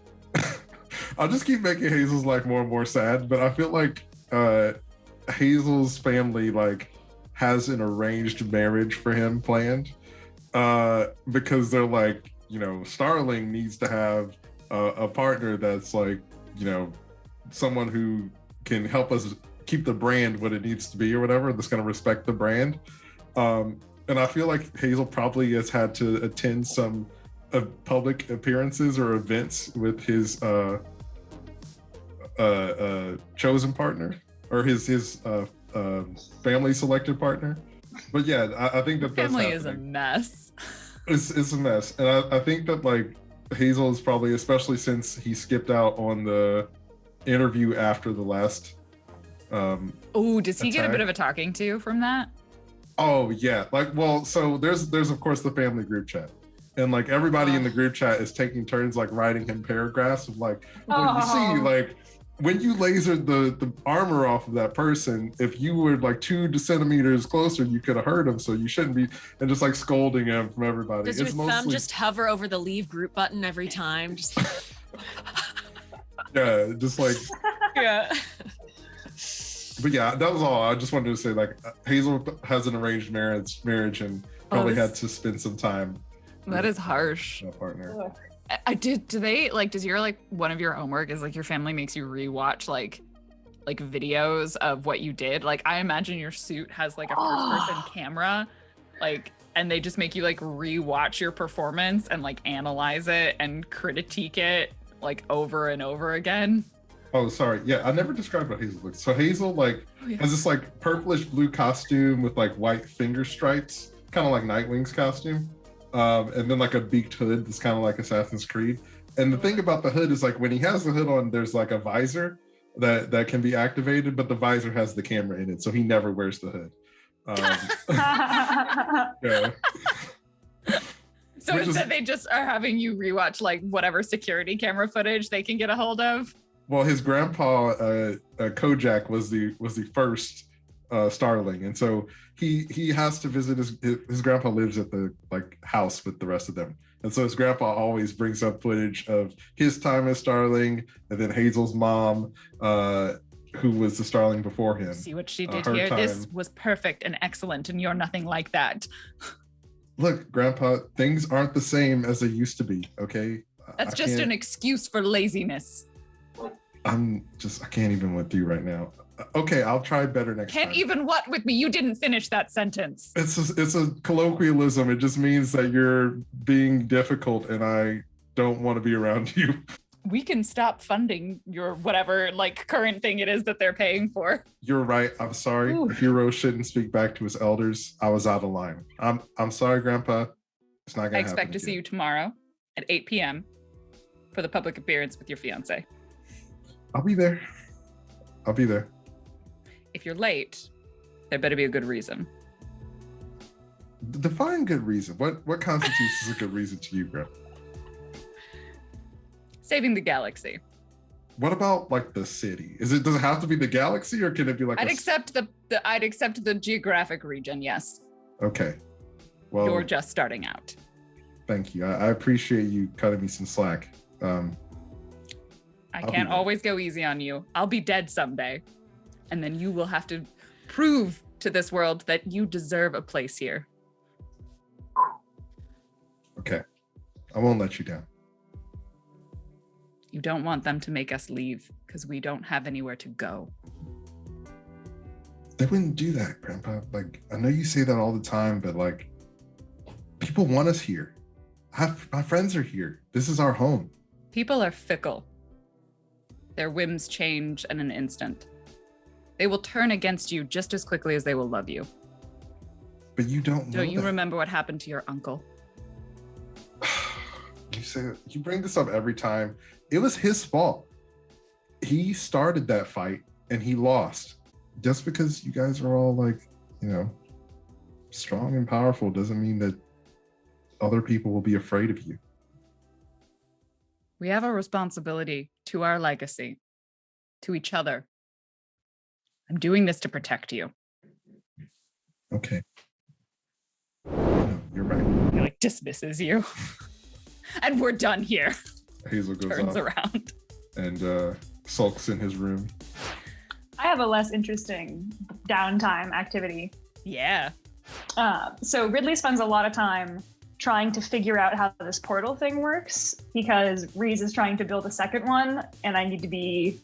I'll just keep making Hazel's life more and more sad, but I feel like Hazel's family like has an arranged marriage for him planned. Because they're like, Starling needs to have a partner that's like, someone who can help us keep the brand what it needs to be or whatever, that's going to respect the brand. And I feel like Hazel probably has had to attend some public appearances or events with his chosen partner or his family selected partner. But yeah, I think that family is a mess. It's a mess, and I think that like Hazel is probably, especially since he skipped out on the interview after the last. Does he get a bit of a talking to from that? Oh yeah, like well, so there's of course the family group chat, and like everybody in the group chat is taking turns like writing him paragraphs of like, well, you see, like when you lasered the armor off of that person, if you were like 2 centimeters closer, you could have hurt him, so you shouldn't be, and just like scolding him from everybody. Does your thumb just hover over the leave group button every time? Just yeah, just like yeah. But yeah, that was all. I just wanted to say like Hazel has an arranged marriage and probably had to spend some time. That is harsh. A partner. Do they like? Does your like one of your homework is like your family makes you rewatch like videos of what you did? Like I imagine your suit has like a first-person camera, like, and they just make you like rewatch your performance and like analyze it and critique it like over and over again. Oh, sorry. Yeah, I never described what Hazel looks. So Hazel like has this like purplish blue costume with like white finger stripes, kind of like Nightwing's costume. And then like a beaked hood that's kind of like Assassin's Creed. And the thing about the hood is like when he has the hood on, there's like a visor that can be activated, but the visor has the camera in it, so he never wears the hood. Yeah. So instead they just are having you rewatch like whatever security camera footage they can get a hold of. Well, his grandpa Kojak was the first Starling, and so he has to visit his grandpa lives at the like house with the rest of them, and so his grandpa always brings up footage of his time as Starling, and then Hazel's mom, who was the Starling before him. See what she did here. Time. This was perfect and excellent, and you're nothing like that. Look, Grandpa, things aren't the same as they used to be. Okay, that's just an excuse for laziness. I can't even with you right now. Okay, I'll try better next time. Can't even what with me? You didn't finish that sentence. It's a colloquialism. It just means that you're being difficult and I don't want to be around you. We can stop funding your whatever like current thing it is that they're paying for. You're right. I'm sorry. Ooh. A hero shouldn't speak back to his elders. I was out of line. I'm sorry, Grandpa. It's not gonna happen. I expect to see you tomorrow at 8 p.m. for the public appearance with your fiance. I'll be there. If you're late, there better be a good reason. Define good reason. What constitutes as a good reason to you, bro? Saving the galaxy. What about like the city? Does it have to be the galaxy, or can it be like? I'd accept the geographic region. Yes. Okay. Well, you're just starting out. Thank you. I appreciate you cutting me some slack. I can't always go easy on you. I'll be dead someday. And then you will have to prove to this world that you deserve a place here. Okay. I won't let you down. You don't want them to make us leave because we don't have anywhere to go. They wouldn't do that, Grandpa. Like, I know you say that all the time, but like, people want us here. My friends are here. This is our home. People are fickle. Their whims change in an instant. They will turn against you just as quickly as they will love you. But you don't know. Don't you remember what happened to your uncle? You bring this up every time. It was his fault. He started that fight and he lost. Just because you guys are all like, strong and powerful doesn't mean that other people will be afraid of you. We have a responsibility to our legacy, to each other. I'm doing this to protect you. Okay. No, you're right. He like dismisses you. And we're done here. Hazel goes turns around and sulks in his room. I have a less interesting downtime activity. Yeah. So Ridley spends a lot of time trying to figure out how this portal thing works because Reese is trying to build a second one and I need to be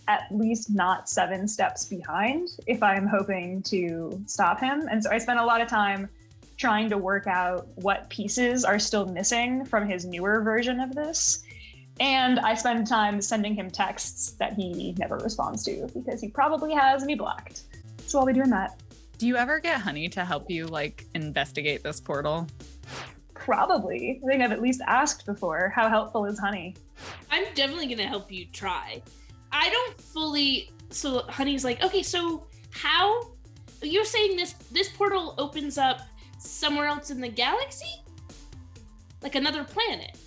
at least not 7 steps behind if I'm hoping to stop him. And so I spent a lot of time trying to work out what pieces are still missing from his newer version of this. And I spend time sending him texts that he never responds to because he probably has me blocked. So I'll be doing that. Do you ever get Honey to help you like investigate this portal? Probably. I think I've at least asked before. How helpful is Honey? I'm definitely gonna help you try. I don't fully. So Honey's like, okay, so how? You're saying this portal opens up somewhere else in the galaxy, like another planet?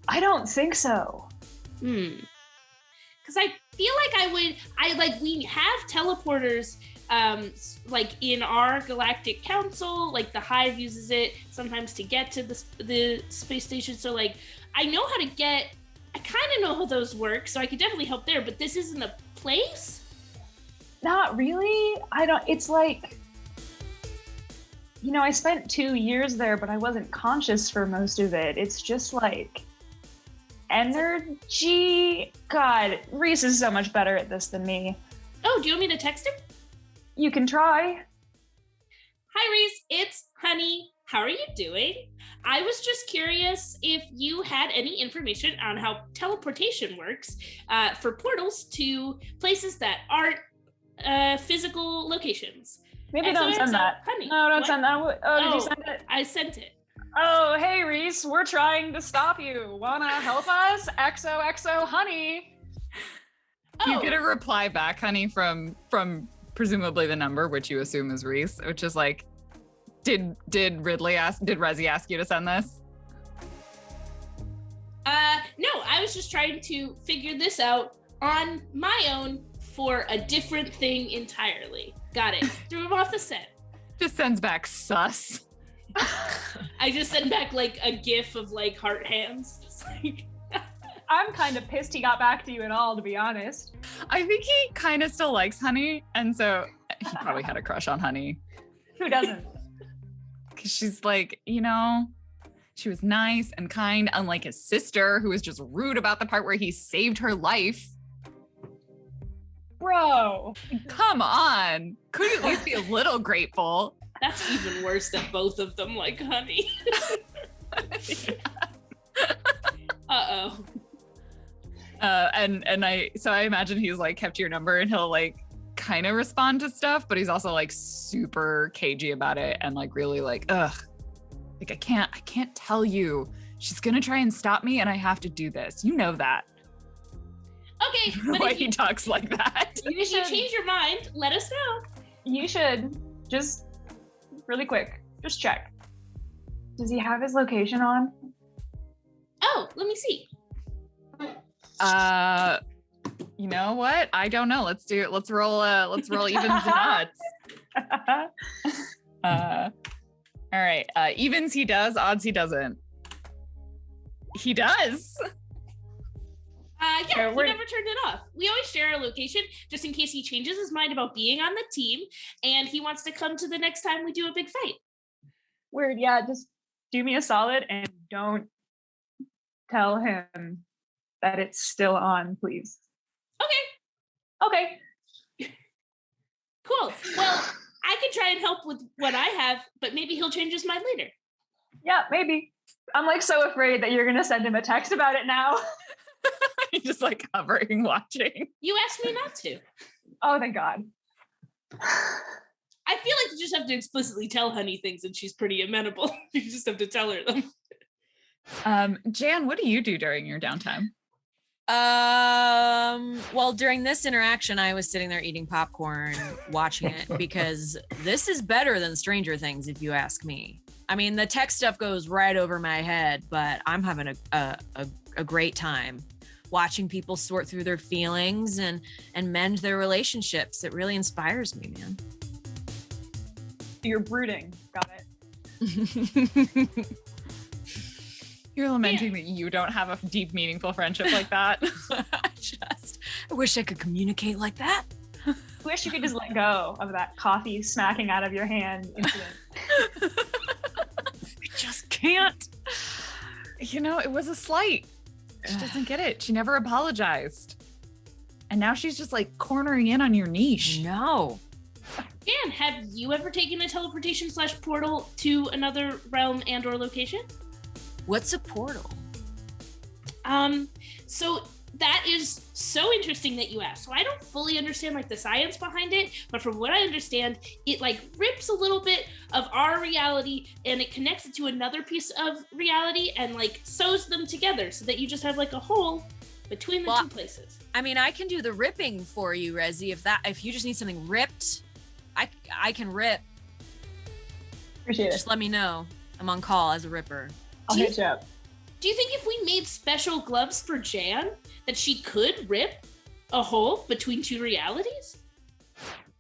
I don't think so. Because I feel like we have teleporters, like in our galactic council, like the Hive uses it sometimes to get to the space station. So like, I know how to get, I kind of know how those work, so I could definitely help there, but this isn't a place? Not really. It's like, I spent 2 years there, but I wasn't conscious for most of it. It's just like, energy. God, Reese is so much better at this than me. Oh, do you want me to text him? You can try. Hi, Reese. It's Honey. How are you doing? I was just curious if you had any information on how teleportation works for portals to places that aren't physical locations. Maybe don't send that. Honey. No, don't send that. Oh, did you send it? I sent it. Oh, hey, Reese, we're trying to stop you. Wanna help us? XOXO, Honey. You get a reply back, Honey, from presumably the number, which you assume is Reese, which is like, did Resi ask you to send this? No, I was just trying to figure this out on my own for a different thing entirely. Got it. Threw him off the set. Just sends back sus. I just send back like a gif of like heart hands. Just like I'm kind of pissed he got back to you at all, to be honest. I think he kind of still likes Honey, and so he probably had a crush on Honey. Who doesn't? Because she's like, she was nice and kind, unlike his sister, who was just rude about the part where he saved her life. Bro. Come on. Could you at least be a little grateful? That's even worse than both of them like Honey. Uh-oh. I imagine he's like kept your number and he'll like kind of respond to stuff, but he's also like super cagey about it and like really like, ugh, like I can't tell you. She's gonna try and stop me and I have to do this. You know that. Okay. Why he talks like that. If you change your mind, let us know. You should just really quick, just check. Does he have his location on? Oh, let me see. You know what? I don't know. Let's roll evens and odds. All right. Evens he does, odds he doesn't. He does. Yeah, he never turned it off. We always share our location just in case he changes his mind about being on the team and he wants to come to the next time we do a big fight. Weird, yeah, just do me a solid and tell him that it's still on, please. Okay. Cool. Well, I can try and help with what I have, but maybe he'll change his mind later. Yeah, maybe. I'm like so afraid that you're gonna send him a text about it now. You're just like hovering, watching. You asked me not to. Oh, thank God. I feel like you just have to explicitly tell Honey things and she's pretty amenable. You just have to tell her them. Jan, what do you do during your downtime? Well, during this interaction, I was sitting there eating popcorn, watching it, because this is better than Stranger Things, if you ask me. I mean, the tech stuff goes right over my head, but I'm having a great time watching people sort through their feelings and mend their relationships. It really inspires me, man. You're brooding. Got it. You're lamenting that you don't have a deep, meaningful friendship like that. I wish I could communicate like that. I wish you could just let go of that coffee smacking out of your hand incident. I just can't. It was a slight. She doesn't get it. She never apologized. and now she's just like cornering in on your niche. No. Dan, have you ever taken a teleportation / portal to another realm and or location? What's a portal? So that is so interesting that you asked. So I don't fully understand like the science behind it, but from what I understand, it like rips a little bit of our reality and it connects it to another piece of reality and like sews them together so that you just have like a hole between the two places. I mean, I can do the ripping for you, Rezi. If you just need something ripped, I can rip. Appreciate it. Just let me know. I'm on call as a ripper. I'll hit you up. Do you think if we made special gloves for Jan, that she could rip a hole between two realities?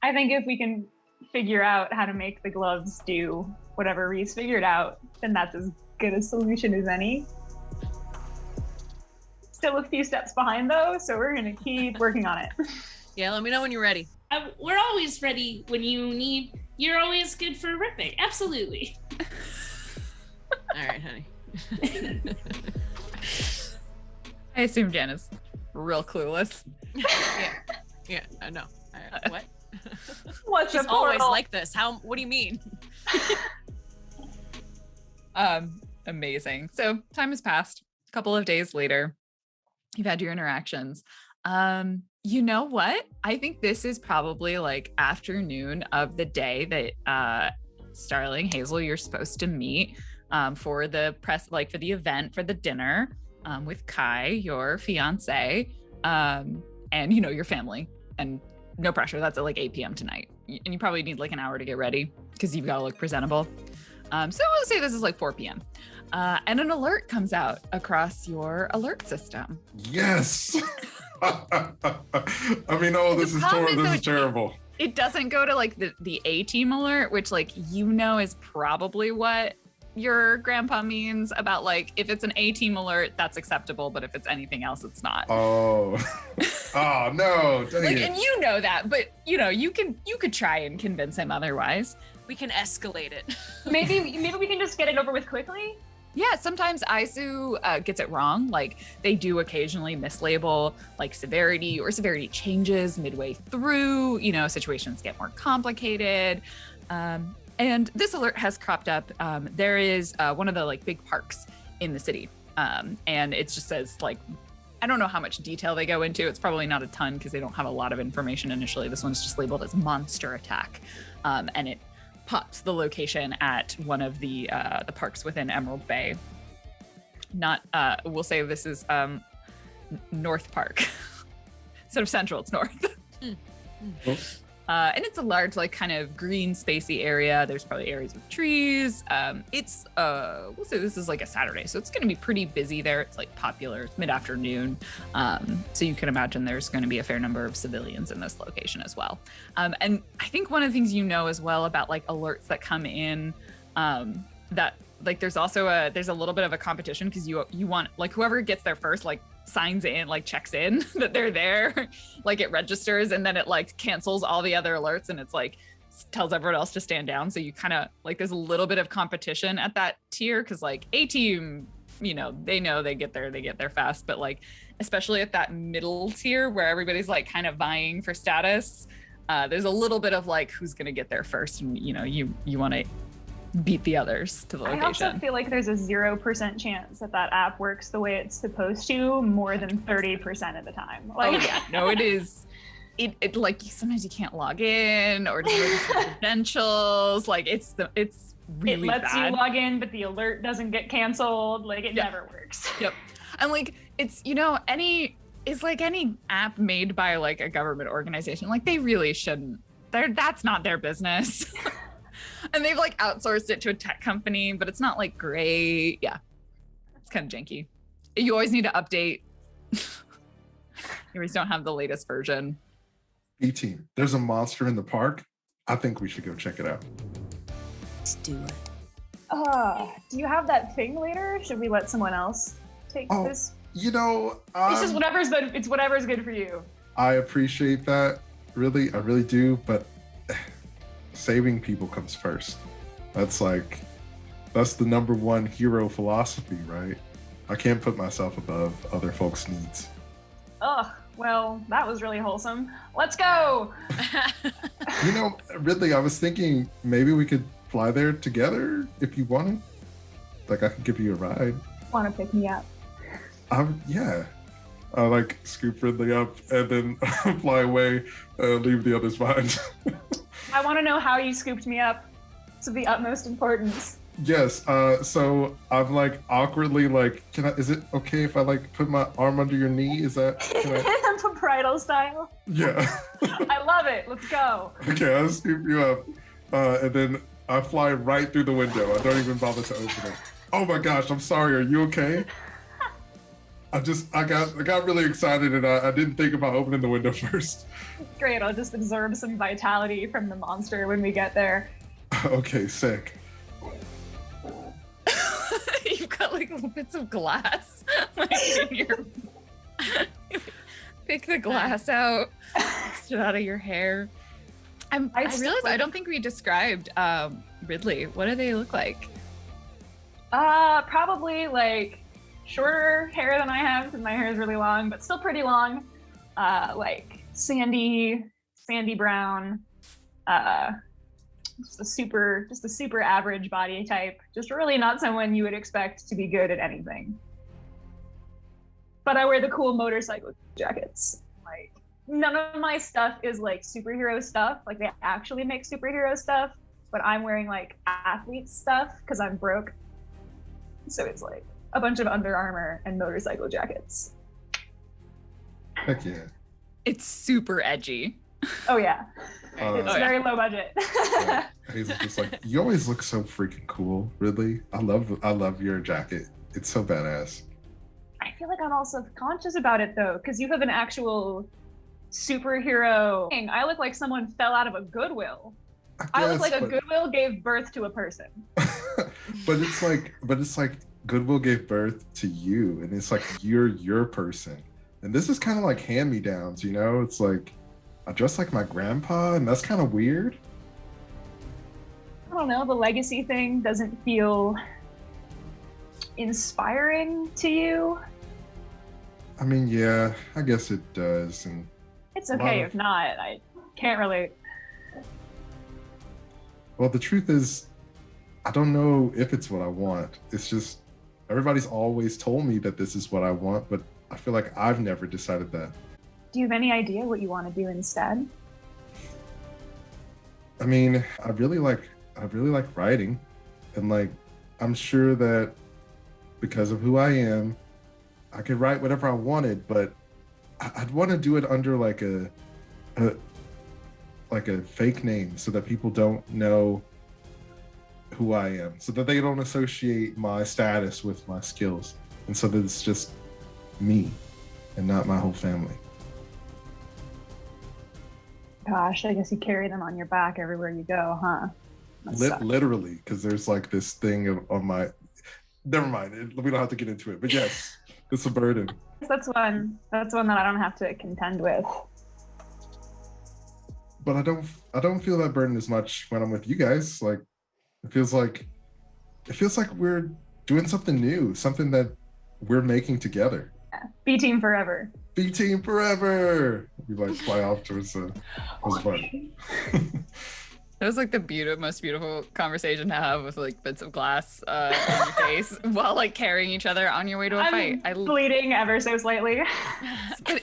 I think if we can figure out how to make the gloves do whatever Reese figured out, then that's as good a solution as any. Still a few steps behind though, so we're gonna keep working on it. Yeah, let me know when you're ready. We're always ready when you need. You're always good for ripping. Absolutely. All right, honey. I assume Jan is real clueless. Yeah, I know. What? What's She's a portal? always like this. What do you mean? Amazing. So time has passed. A couple of days later, you've had your interactions. You know what? I think this is probably like afternoon of the day that Starling, Hazel, you're supposed to meet for the press, like for the event, for the dinner with Kai, your fiance, and you know, your family. And no pressure, that's at like 8 p.m. tonight. And you probably need like an hour to get ready because you've got to look presentable. So we'll say this is like 4 p.m. And an alert comes out across your alert system. Yes. I mean, oh, this is terrible. It doesn't go to like the A-team alert, which like, you know, is probably what your grandpa means about like, if it's an A-team alert, that's acceptable. But if it's anything else, it's not. Oh, oh no. Like, and you know that, but you know, you could try and convince him otherwise. We can escalate it. Maybe we can just get it over with quickly. Yeah, sometimes ISU gets it wrong. Like they do occasionally mislabel like severity, or severity changes midway through, you know, situations get more complicated. And this alert has cropped up. There is one of the like big parks in the city. And it just says like, I don't know how much detail they go into. It's probably not a ton because they don't have a lot of information initially. This one's just labeled as monster attack. And it pops the location at one of the parks within Emerald Bay. Not, we'll say this is North Park. Instead of Central, it's North. And it's a large, like kind of green spacey area. There's probably areas with trees. It's, we'll say this is like a Saturday, so it's gonna be pretty busy there. It's like popular, it's mid-afternoon. So you can imagine there's gonna be a fair number of civilians in this location as well. And I think one of the things you know as well about like alerts that come in, that like there's also there's a little bit of a competition because you want like whoever gets there first, like signs in, like checks in that they're there, like it registers and then it like cancels all the other alerts and it's like tells everyone else to stand down. So you kind of like there's a little bit of competition at that tier because like A-team, you know they get there fast, but like especially at that middle tier where everybody's like kind of vying for status, there's a little bit of like who's gonna get there first, and you know you want to beat the others to the location. I also feel like there's a 0% chance that app works the way it's supposed to more than 30% of the time. Like, oh yeah, no, it is. It like sometimes you can't log in or just credentials. Like it's really bad. It lets you log in, but the alert doesn't get canceled. Like it never works. Yep. And like it's any app made by like a government organization. Like they really shouldn't. That's not their business. And they've like outsourced it to a tech company, but it's not like great. Yeah, it's kind of janky. You always need to update. You always don't have the latest version. A-team, there's a monster in the park. I think we should go check it out. Let's do it. Do you have that thing later? Should we let someone else take this? You know, it's just whatever's good. It's whatever's good for you. I appreciate that. Really, I really do. But saving people comes first. That's the number one hero philosophy, right? I can't put myself above other folks' needs. Well, that was really wholesome. Let's go! You know, Ridley, I was thinking maybe we could fly there together if you wanted. Like, I could give you a ride. Want to pick me up? Yeah. I like scoop Ridley up and then fly away, leave the others behind. I want to know how you scooped me up. It's of the utmost importance. Yes. So I'm like awkwardly like, is it okay if I like put my arm under your knee? Is that Bridal style? Yeah. I love it. Let's go. Okay, I'll scoop you up. And then I fly right through the window. I don't even bother to open it. Oh my gosh, I'm sorry. Are you okay? I got really excited and I didn't think about opening the window first. Great, I'll just absorb some vitality from the monster when we get there. Okay, sick. You've got like little bits of glass. Like in your... Pick the glass out, mix it out of your hair. I realized I don't think we described Ridley. What do they look like? Probably like shorter hair than I have because my hair is really long, but still pretty long. Like sandy brown. Just a super average body type. Just really not someone you would expect to be good at anything. But I wear the cool motorcycle jackets. Like none of my stuff is like superhero stuff. Like they actually make superhero stuff, but I'm wearing like athlete stuff because I'm broke. So it's like a bunch of Under Armour and motorcycle jackets. Heck yeah. It's super edgy. Oh yeah. It's very low budget. Yeah. Hazel's just like, you always look so freaking cool, Ridley. I love your jacket. It's so badass. I feel like I'm also conscious about it though, because you have an actual superhero thing. I look like someone fell out of a Goodwill. I look like a Goodwill gave birth to a person. but it's like Goodwill gave birth to you, and it's like you're your person. And this is kind of like hand-me-downs, you know? It's like I dress like my grandpa, and that's kind of weird. I don't know, the legacy thing doesn't feel inspiring to you. I mean, yeah, I guess it does. And it's okay if not. I can't relate. Well, the truth is, I don't know if it's what I want. It's just everybody's always told me that this is what I want, but I feel like I've never decided that. Do you have any idea what you want to do instead? I mean, I really like writing, and like I'm sure that because of who I am, I could write whatever I wanted, but I'd want to do it under like a fake name so that people don't know who I am, so that they don't associate my status with my skills, and so that it's just me and not my whole family. Gosh, I guess you carry them on your back everywhere you go, huh? Literally, because there's like this thing on my... Never mind, we don't have to get into it, but yes, it's a burden. That's one that I don't have to contend with. But I don't feel that burden as much when I'm with you guys. Like it feels like we're doing something new, something that we're making together. Yeah. B team forever. B team forever. We like fly off towards the... It was fun. That was like the most beautiful conversation to have with like bits of glass in your face while like carrying each other on your way to a fight. I'm bleeding ever so slightly.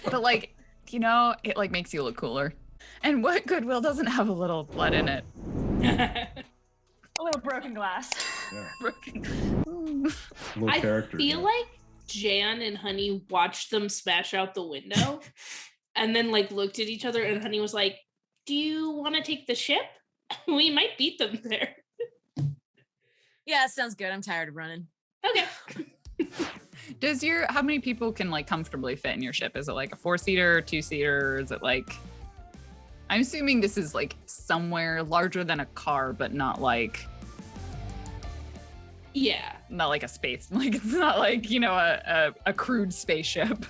but like, you know, it like makes you look cooler. And what Goodwill doesn't have a little blood in it? A little broken glass. Yeah. Broken. I feel like Jan and Honey watched them smash out the window and then like looked at each other, and Honey was like, do you want to take the ship? We might beat them there. Yeah, sounds good. I'm tired of running. Okay. How many people can like comfortably fit in your ship? Is it like a 4-seater, 2-seater? Is it like, I'm assuming this is like somewhere larger than a car, but not like, yeah, not like a space, like it's not like, you know, a crude spaceship.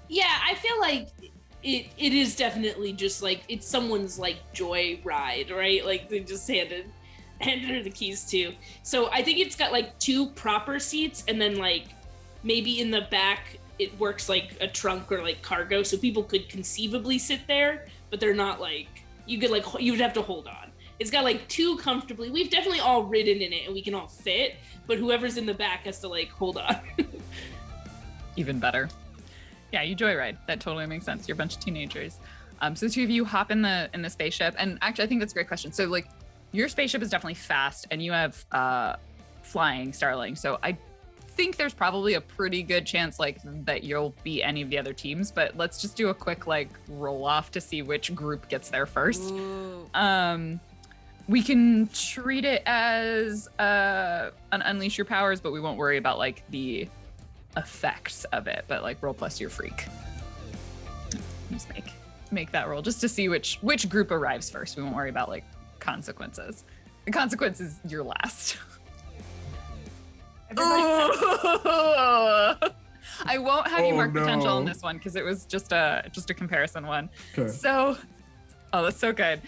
Yeah, I feel like it is definitely just like it's someone's like joy ride, right? Like they just handed her the keys too. So I think it's got like 2 proper seats, and then like maybe in the back it works like a trunk or like cargo, so people could conceivably sit there, but they're not like, you would have to hold on. It's got like two comfortably, we've definitely all ridden in it and we can all fit, but whoever's in the back has to like hold on. Even better. Yeah, you joyride. That totally makes sense. You're a bunch of teenagers. So the two of you hop in the spaceship, and actually I think that's a great question. So like your spaceship is definitely fast and you have flying Starling. So I think there's probably a pretty good chance like that you'll be any of the other teams, but let's just do a quick like roll off to see which group gets there first. Ooh. We can treat it as an unleash your powers, but we won't worry about like the effects of it, but like roll plus your freak. Just make that roll just to see which group arrives first. We won't worry about like consequences. The consequence is your last. I won't have you mark potential on this one because it was just a comparison one. Okay. So, that's so good.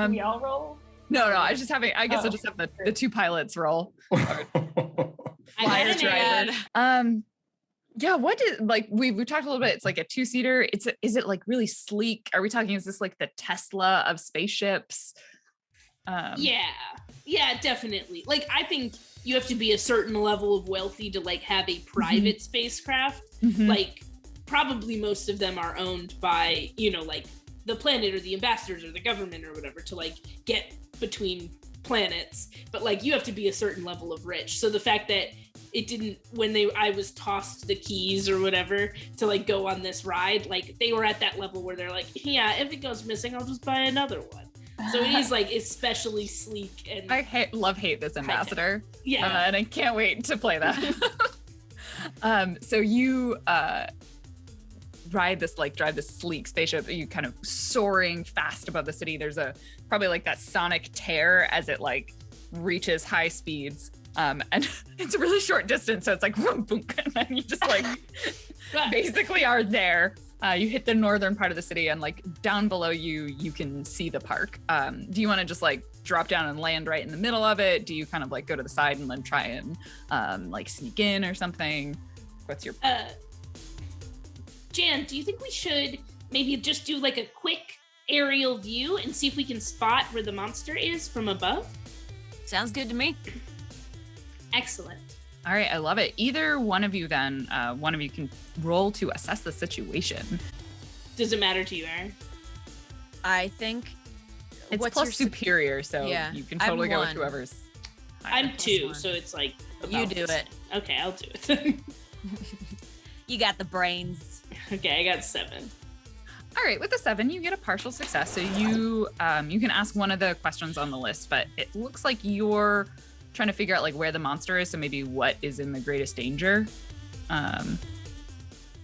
We all roll? No, I guess I'll just have the two pilots roll. Flyer driver. Yeah, what is like we've talked a little bit. It's like a 2-seater. Is it like really sleek? Are we talking? Is this like the Tesla of spaceships? Yeah, definitely. Like I think you have to be a certain level of wealthy to like have a private spacecraft. Like probably most of them are owned by, like the planet or the ambassadors or the government or whatever to like get between planets. But like you have to be a certain level of rich. So the fact that it didn't, I was tossed the keys or whatever to like go on this ride, like they were at that level where they're like, yeah, if it goes missing, I'll just buy another one. So it is like especially sleek and I love hate this ambassador. Yeah. And I can't wait to play that. So you drive this sleek spaceship. You kind of soaring fast above the city. There's probably like that sonic tear as it like reaches high speeds. And it's a really short distance, so it's like boom, boom, and then you just like basically are there. You hit the northern part of the city, and like down below you can see the park. Do you want to just like drop down and land right in the middle of it? Do you kind of like go to the side and then try and like sneak in or something? What's your Jan, do you think we should maybe just do like a quick aerial view and see if we can spot where the monster is from above? Sounds good to me. Excellent. All right, I love it. Either one of you then, one of you can roll to assess the situation. Does it matter to you, Aaron? I think it's plus superior, so yeah, you can totally go with whoever's higher. I'm 2, so it's like you do it. Okay, I'll do it. You got the brains. Okay, I got 7. All right, with the 7, you get a partial success. So you can ask one of the questions on the list, but it looks like you're trying to figure out like where the monster is, so maybe what is in the greatest danger.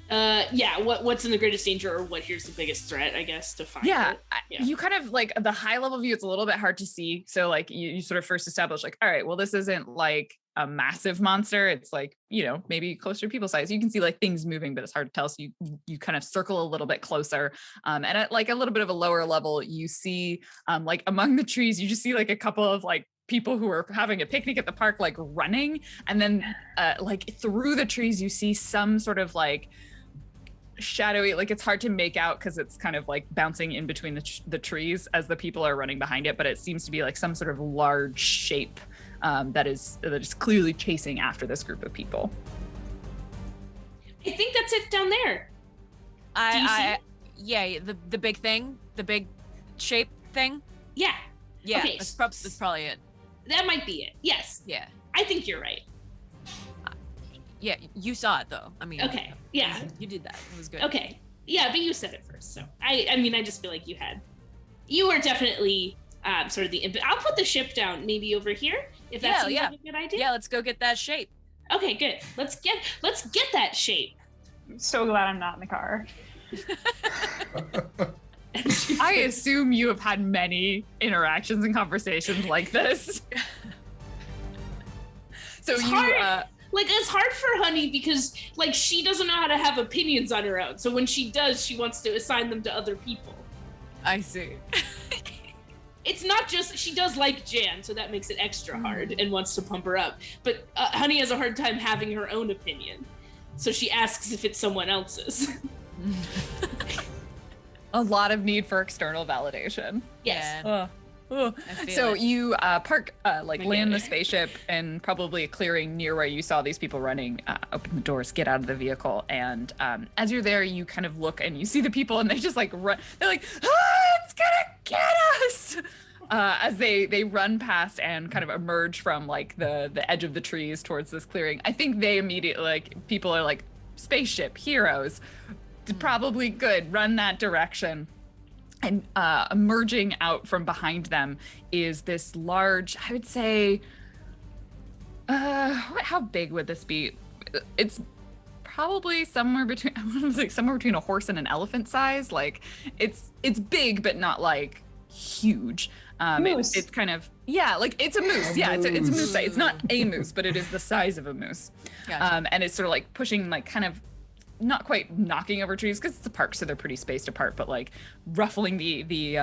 What's in the greatest danger, or what here's the biggest threat, I guess, to find it. You kind of like the high level view, it's a little bit hard to see, so like you sort of first establish like, all right, well, this isn't like a massive monster, it's like, maybe closer to people size. You can see like things moving, but it's hard to tell, so you kind of circle a little bit closer, and at like a little bit of a lower level, you see like among the trees, you just see like a couple of like people who are having a picnic at the park, like running, and then like through the trees you see some sort of like shadowy, like it's hard to make out because it's kind of like bouncing in between the trees as the people are running behind it, but it seems to be like some sort of large shape that is clearly chasing after this group of people. I think that's it down there. The big thing, the big shape thing. Yeah. Okay, that's probably it. That might be it. Yes. Yeah. I think you're right. Yeah, you saw it though. I mean. Okay. Yeah. You did that. It was good. Okay. Yeah, but you said it first, so I just feel like you were definitely sort of I'll put the ship down maybe over here if that's a good idea. Yeah, let's go get that shape. Okay, good. Let's get that shape. I'm so glad I'm not in the car. I assume you have had many interactions and conversations like this. So it's hard. Like it's hard for Honey because like she doesn't know how to have opinions on her own. So when she does, she wants to assign them to other people. I see. It's not just, she does like Jan, so that makes it extra hard and wants to pump her up. But Honey has a hard time having her own opinion. So she asks if it's someone else's. A lot of need for external validation. Yes. Yeah. So you park, land the it. spaceship and probably a clearing near where you saw these people running, open the doors, get out of the vehicle. And as you're there, you kind of look and you see the people and they just like run. They're like, it's gonna get us. As they run past and kind of emerge from like the edge of the trees towards this clearing. I think they immediately, like, people are like, spaceship, heroes, probably good, run that direction. And emerging out from behind them is this large, I would say, how big would this be? It's probably somewhere between, somewhere between a horse and an elephant size. Like it's big, but not like huge. Moose. It's kind of, yeah, like it's a moose. Yeah, it's a moose. It's not a moose, but it is the size of a moose. Gotcha. And it's sort of like pushing, like kind of not quite knocking over trees because it's a park, so they're pretty spaced apart, but like ruffling the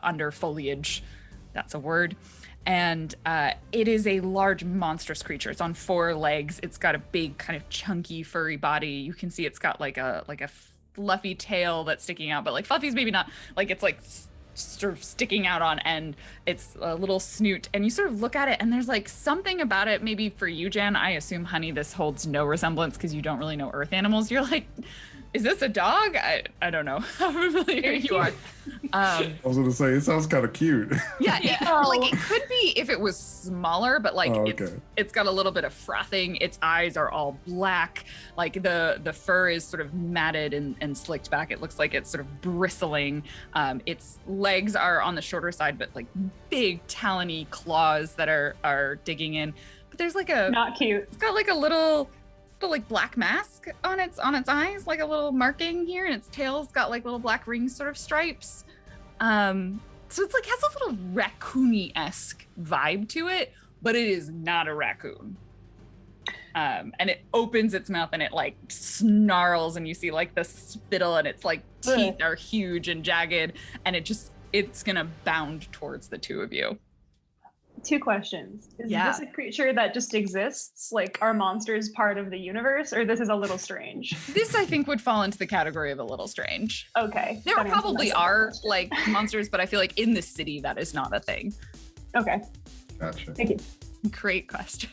under foliage. That's a word. And it is a large, monstrous creature. It's on 4 legs. It's got a big, kind of chunky, furry body. You can see it's got like a fluffy tail that's sticking out, but like Fluffy's maybe not. Like it's like sort of sticking out on end. It's a little snoot, and you sort of look at it, and there's like something about it. Maybe for you, Jan, I assume, honey, this holds no resemblance because you don't really know Earth animals. You're like, is this a dog? I don't know how familiar you are. I was gonna say it sounds kind of cute. Yeah, like it could be if it was smaller, but like it's got a little bit of frothing. Its eyes are all black. Like the fur is sort of matted and slicked back. It looks like it's sort of bristling. Its legs are on the shorter side, but like big talony claws that are digging in. But there's like a not cute. It's got like a little like black mask on its eyes, like a little marking here, and its tail's got like little black rings, sort of stripes. So it's like has a little raccoony-esque vibe to it, but it is not a raccoon. And it opens its mouth and it like snarls, and you see like the spittle, and its like teeth are huge and jagged, and it's gonna bound towards the two of you. 2 questions. Is this a creature that just exists? Like, are monsters part of the universe, or this is a little strange? This, I think, would fall into the category of a little strange. Okay. There probably are, like, monsters, but I feel like in this city, that is not a thing. Okay. Gotcha. Thank you. Great question.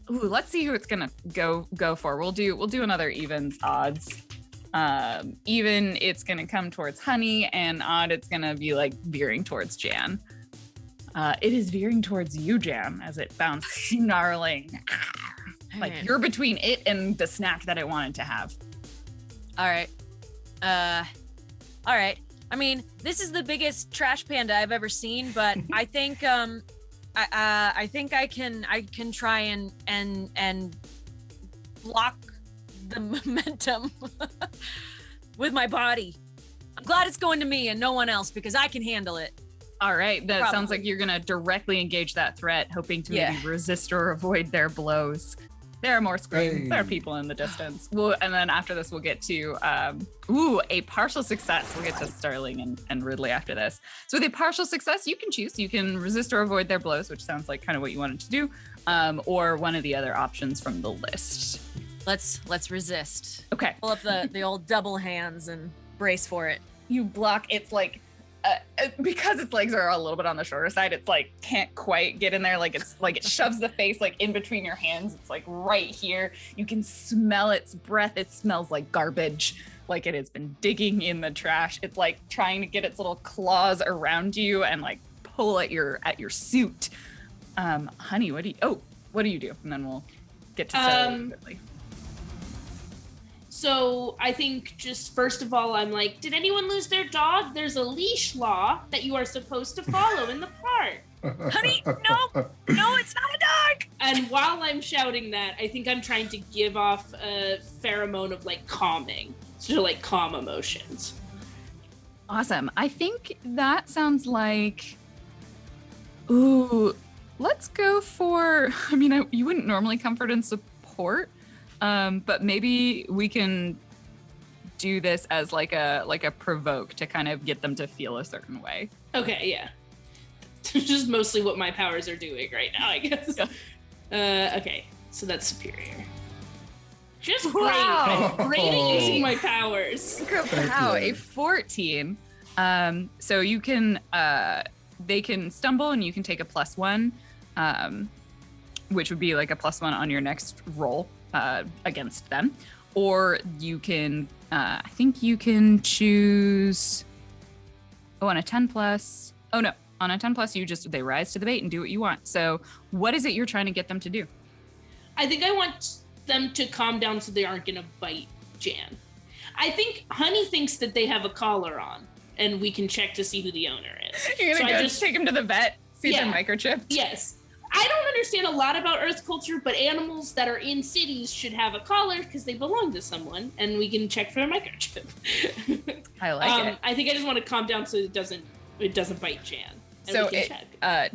Let's see who it's gonna go for. We'll do another evens odds. Even, it's gonna come towards Honey, and odd, it's gonna be, like, veering towards Jan. It is veering towards you, Jan, as it bounds, snarling. Like you're between it and the snack that it wanted to have. All right. All right. I mean, this is the biggest trash panda I've ever seen, but I think I think I can try and block the momentum with my body. I'm glad it's going to me and no one else because I can handle it. All right, that Probably. sounds like you're gonna directly engage that threat, hoping to maybe resist or avoid their blows. There are more screams. Hey. There are people in the distance. And then after this, we'll get to a partial success. We'll get to Sterling and Ridley after this. So with a partial success, you can choose. You can resist or avoid their blows, which sounds like kind of what you wanted to do, or one of the other options from the list. Let's resist. Okay. Pull up the old double hands and brace for it. You block. It's like. Because its legs are a little bit on the shorter side, it's like can't quite get in there. Like it's like it shoves the face like in between your hands. It's like right here. You can smell its breath. It smells like garbage, like it has been digging in the trash. It's like trying to get its little claws around you and like pull at your suit. Honey, what do you do? And then we'll get to Sterling quickly. So I think just first of all, I'm like, did anyone lose their dog? There's a leash law that you are supposed to follow in the park. Honey, no, it's not a dog. And while I'm shouting that, I think I'm trying to give off a pheromone of like calming, so to like calm emotions. Awesome. I think that sounds like, let's go for, I mean, you wouldn't normally comfort and support. But maybe we can do this as like a provoke to kind of get them to feel a certain way. Okay, yeah. Just mostly what my powers are doing right now, I guess. Yeah. Okay, so that's superior. Just great. Wow. Great at using my powers. Wow, a 14. So you can, they can stumble and you can take a +1, which would be like a +1 on your next roll against them. Or you can, I think you can choose, on a 10+, on a 10+, they rise to the bait and do what you want. So what is it you're trying to get them to do? I think I want them to calm down so they aren't gonna bite Jan. I think Honey thinks that they have a collar on, and we can check to see who the owner is. You're gonna just take them to the vet, see if they're microchipped? Yes. I don't understand a lot about Earth culture, but animals that are in cities should have a collar because they belong to someone, and we can check for a microchip. I like it. I think I just want to calm down so it doesn't bite Jan. So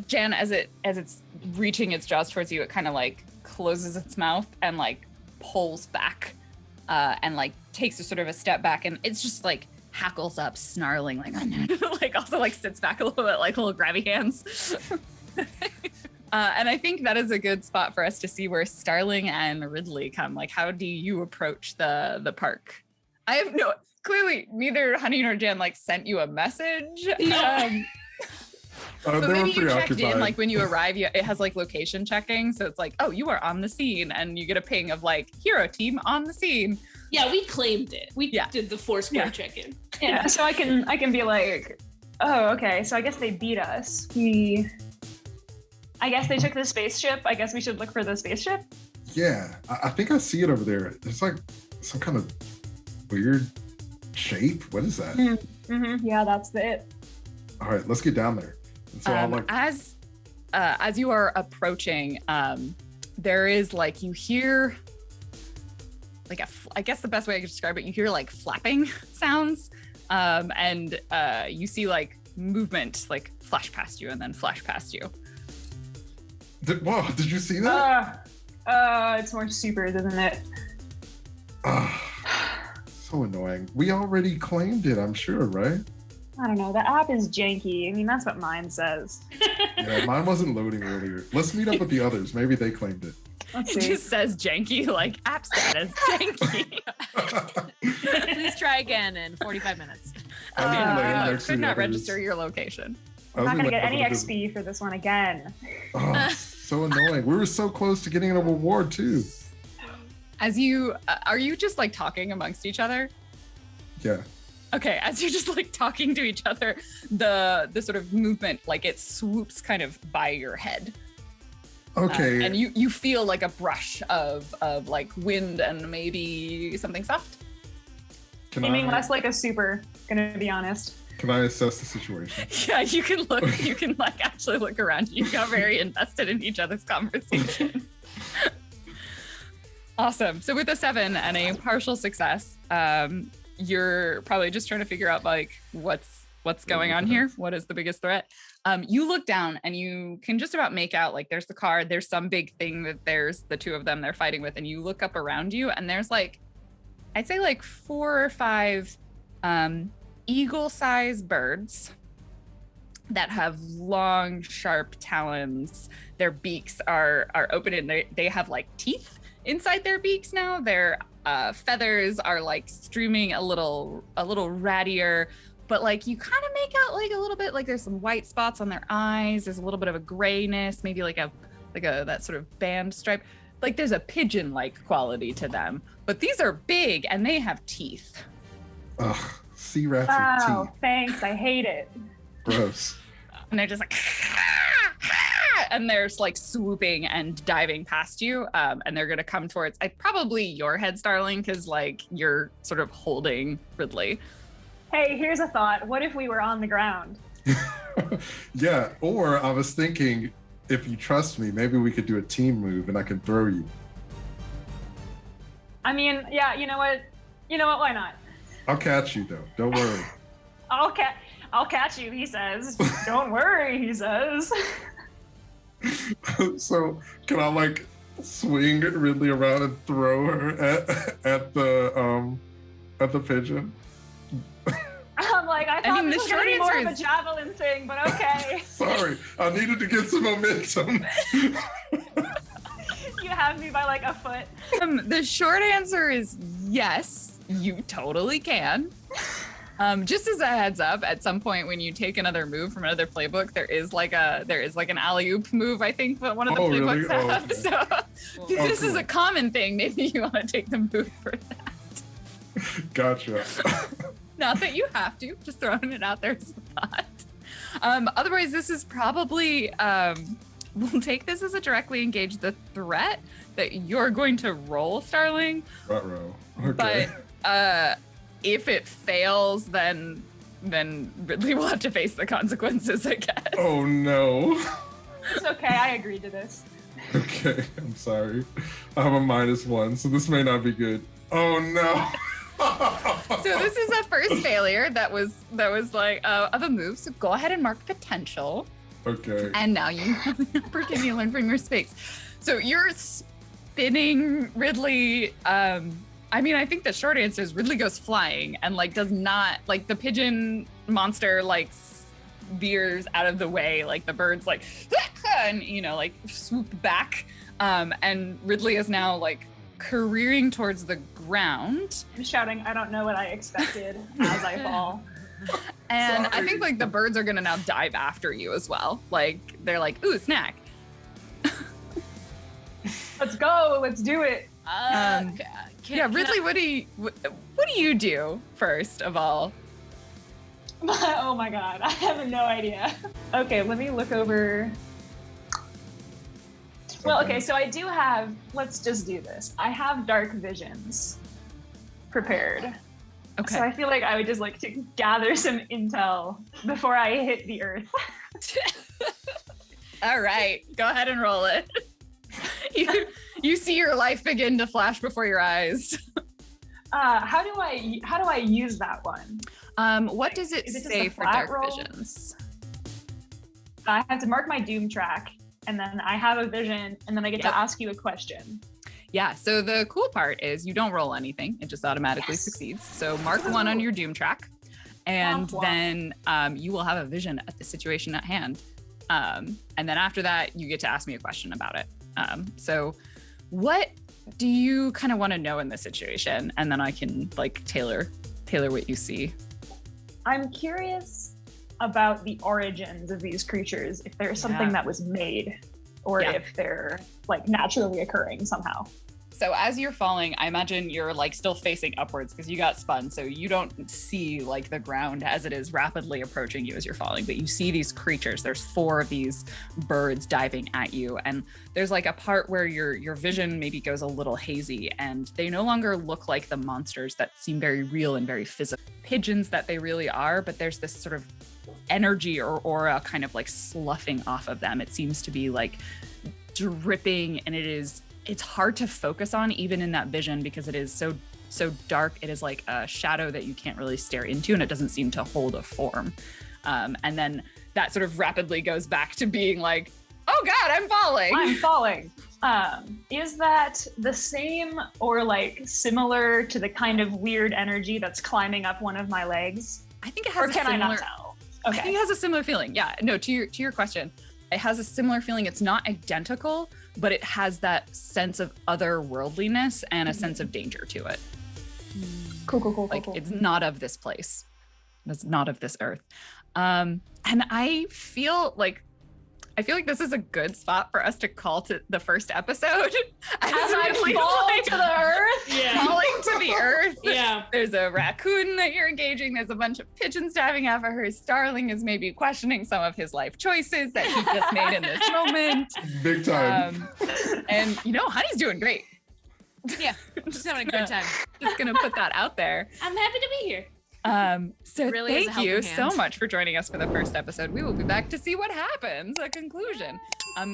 Jan, as it's reaching its jaws towards you, it kind of like closes its mouth and like pulls back, and like takes a sort of a step back, and it's just like hackles up, snarling, like like also like sits back a little bit, like little grabby hands. And I think that is a good spot for us to see where Starling and Ridley come. Like, how do you approach the park? I have clearly neither Honey nor Jan like sent you a message. No. But maybe you checked in, like when you arrive, it has like location checking. So it's like, oh, you are on the scene, and you get a ping of like, hero team on the scene. Yeah, we claimed it. We did the Foursquare check-in. Yeah, so I can be like, oh, okay, so I guess they beat us. I guess they took the spaceship. I guess we should look for the spaceship. Yeah, I think I see it over there. It's like some kind of weird shape. What is that? Mm-hmm. Yeah, that's it. All right, let's get down there. And so as you are approaching, there is like, you hear like I guess the best way I could describe it, you hear like flapping sounds, and you see like movement like flash past you and then flash past you. Did you see that? It's more supers, isn't it? So annoying. We already claimed it, I'm sure, right? I don't know. The app is janky. I mean, that's what mine says. Yeah, mine wasn't loading earlier. Let's meet up with the others. Maybe they claimed it. It just says janky, like app status janky. Please try again in 45 minutes. Could not register your location. I'm not gonna get any XP for this one again. Oh, so annoying. We were so close to getting a reward too. As you, are you just like talking amongst each other? Yeah. Okay, as you're just like talking to each other, the sort of movement, like it swoops kind of by your head. Okay. And you feel like a brush of like wind and maybe something soft. You mean less like a super, gonna be honest. Can I assess the situation? Yeah, you can look, you can like actually look around. You got very invested in each other's conversation. Awesome. So with a 7 and a partial success, you're probably just trying to figure out like what's going on here. What is the biggest threat? You look down and you can just about make out like there's the car, there's some big thing that there's the two of them they're fighting with, and you look up around you and there's like, I'd say like 4 or 5 eagle-sized birds that have long, sharp talons. Their beaks are open and they have like teeth inside their beaks now. Their feathers are like streaming a little rattier, but like you kind of make out like a little bit like there's some white spots on their eyes. There's a little bit of a grayness, maybe like a that sort of band stripe. Like there's a pigeon-like quality to them, but these are big and they have teeth. Ugh, sea rats with teeth. Thanks. I hate it. Gross. And they're just like, and they're like swooping and diving past you, and they're gonna come towards probably your head, Starling, because like you're sort of holding Ridley. Hey, here's a thought. What if we were on the ground? Yeah, or I was thinking, if you trust me, maybe we could do a team move and I can throw you. I mean, yeah, you know what? Why not? I'll catch you though. Don't worry. I'll catch you, he says. Don't worry, he says. So can I like swing Ridley around and throw her at the pigeon? I'm like, I thought this was gonna be more of a javelin thing, but okay. Sorry, I needed to get some momentum. You have me by like a foot. The short answer is yes, you totally can. Just as a heads up, at some point when you take another move from another playbook, there is like an alley-oop move, I think, but one of the playbooks really? have. Okay. So this is a common thing. Maybe you want to take the move for that. Gotcha. Not that you have to, just throwing it out there as a thought. Otherwise, this is probably we'll take this as a directly engage the threat that you're going to roll, Starling. Ruh-roh. Okay. But if it fails, then Ridley will have to face the consequences, I guess. Oh no. It's okay. I agreed to this. Okay, I'm sorry. I have a -1, so this may not be good. Oh no. So this is a first failure that was like of a move. So go ahead and mark potential. Okay. And now you have the opportunity to learn from your mistakes. So you're spinning Ridley. I mean, I think the short answer is Ridley goes flying and like does not like the pigeon monster like veers out of the way, like the birds like and like swoop back. And Ridley is now like careering towards the ground. I'm shouting, I don't know what I expected as I fall. And Sorry. I think like the birds are gonna now dive after you as well. Like they're like, ooh, snack. Let's go. Let's do it. Ridley, what do you do first of all? Oh my god, I have no idea. Okay, let me look over. Well, okay, so I do have, let's just do this. I have dark visions prepared. Okay. So I feel like I would just like to gather some intel before I hit the earth. All right, go ahead and roll it. You see your life begin to flash before your eyes. How do I use that one? What does it Is it just say a for flat dark roll? visions? I have to mark my doom track, and then I have a vision, and then I get Yep. to ask you a question. Yeah, so the cool part is you don't roll anything. It just automatically succeeds. So mark 1 on your doom track, and Womp then you will have a vision at the situation at hand. And then after that, you get to ask me a question about it. So what do you kind of want to know in this situation? And then I can like tailor what you see. I'm curious about the origins of these creatures, if there's something Yeah. that was made, or Yeah. if they're like naturally occurring somehow. So as you're falling, I imagine you're like still facing upwards because you got spun. So you don't see like the ground as it is rapidly approaching you as you're falling, but you see these creatures. There's 4 of these birds diving at you. And there's like a part where your vision maybe goes a little hazy and they no longer look like the monsters that seem very real and very physical pigeons that they really are. But there's this sort of energy or aura kind of like sloughing off of them. It seems to be like dripping, and it's hard to focus on even in that vision because it is so dark. It is like a shadow that you can't really stare into, and it doesn't seem to hold a form. And then that sort of rapidly goes back to being like, oh God, I'm falling. I'm falling. Is that the same or like similar to the kind of weird energy that's climbing up one of my legs? I think it Or has can a I similar, not tell? I think Okay. it has a similar feeling. Yeah, no, to your question, it has a similar feeling. It's not identical, but it has that sense of otherworldliness and a sense of danger to it. Cool. Like it's not of this place. It's not of this earth. And I feel like this is a good spot for us to call to the first episode. As I fall to the earth? Yeah. Falling to the earth. Yeah. There's a raccoon that you're engaging. There's a bunch of pigeons diving after her. Starling is maybe questioning some of his life choices that he just made in this moment. Big time. And Honey's doing great. Yeah, just having a good time. Just gonna put that out there. I'm happy to be here. So Really is a thank you helping so hand. much for joining us for the first episode. We will be back to see what happens, a conclusion.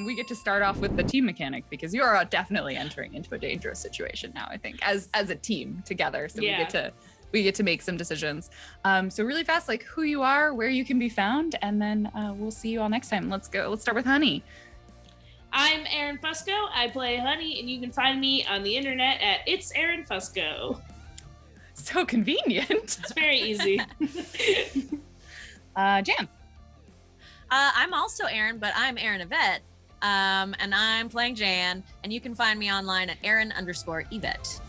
We get to start off with the team mechanic because you are definitely entering into a dangerous situation now, I think, as a team together. So Yeah. we get to make some decisions. So really fast, like who you are, where you can be found, and then we'll see you all next time. Let's start with Honey. I'm Erin Fusco. I play Honey, and you can find me on the internet at It's Erin Fusco. So convenient. It's very easy. Jan. I'm also Erin, but I'm Erin Yvette. And I'm playing Jan, and you can find me online at Erin_Yvette.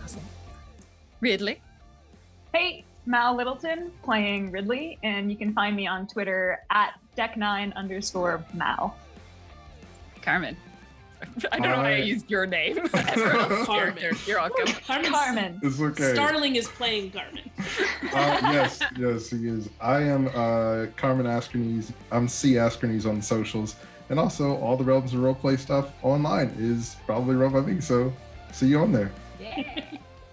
Awesome. Ridley. Hey, Mal Littleton playing Ridley, and you can find me on Twitter at deck9_Mal. Carmen. I don't know why I used your name. Everyone else's character. You're welcome. Carmen. It's okay. Starling is playing Carmen. Yes, he is. I am Carmen Askernes. I'm C Askernes on the socials. And also, all the Realms of Roleplay stuff online is probably run by me, so see you on there. Yeah.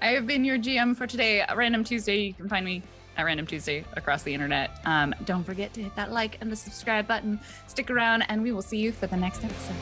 I have been your GM for today, Random Tuesday. You can find me at Random Tuesday across the internet. Don't forget to hit that like and the subscribe button. Stick around, and we will see you for the next episode.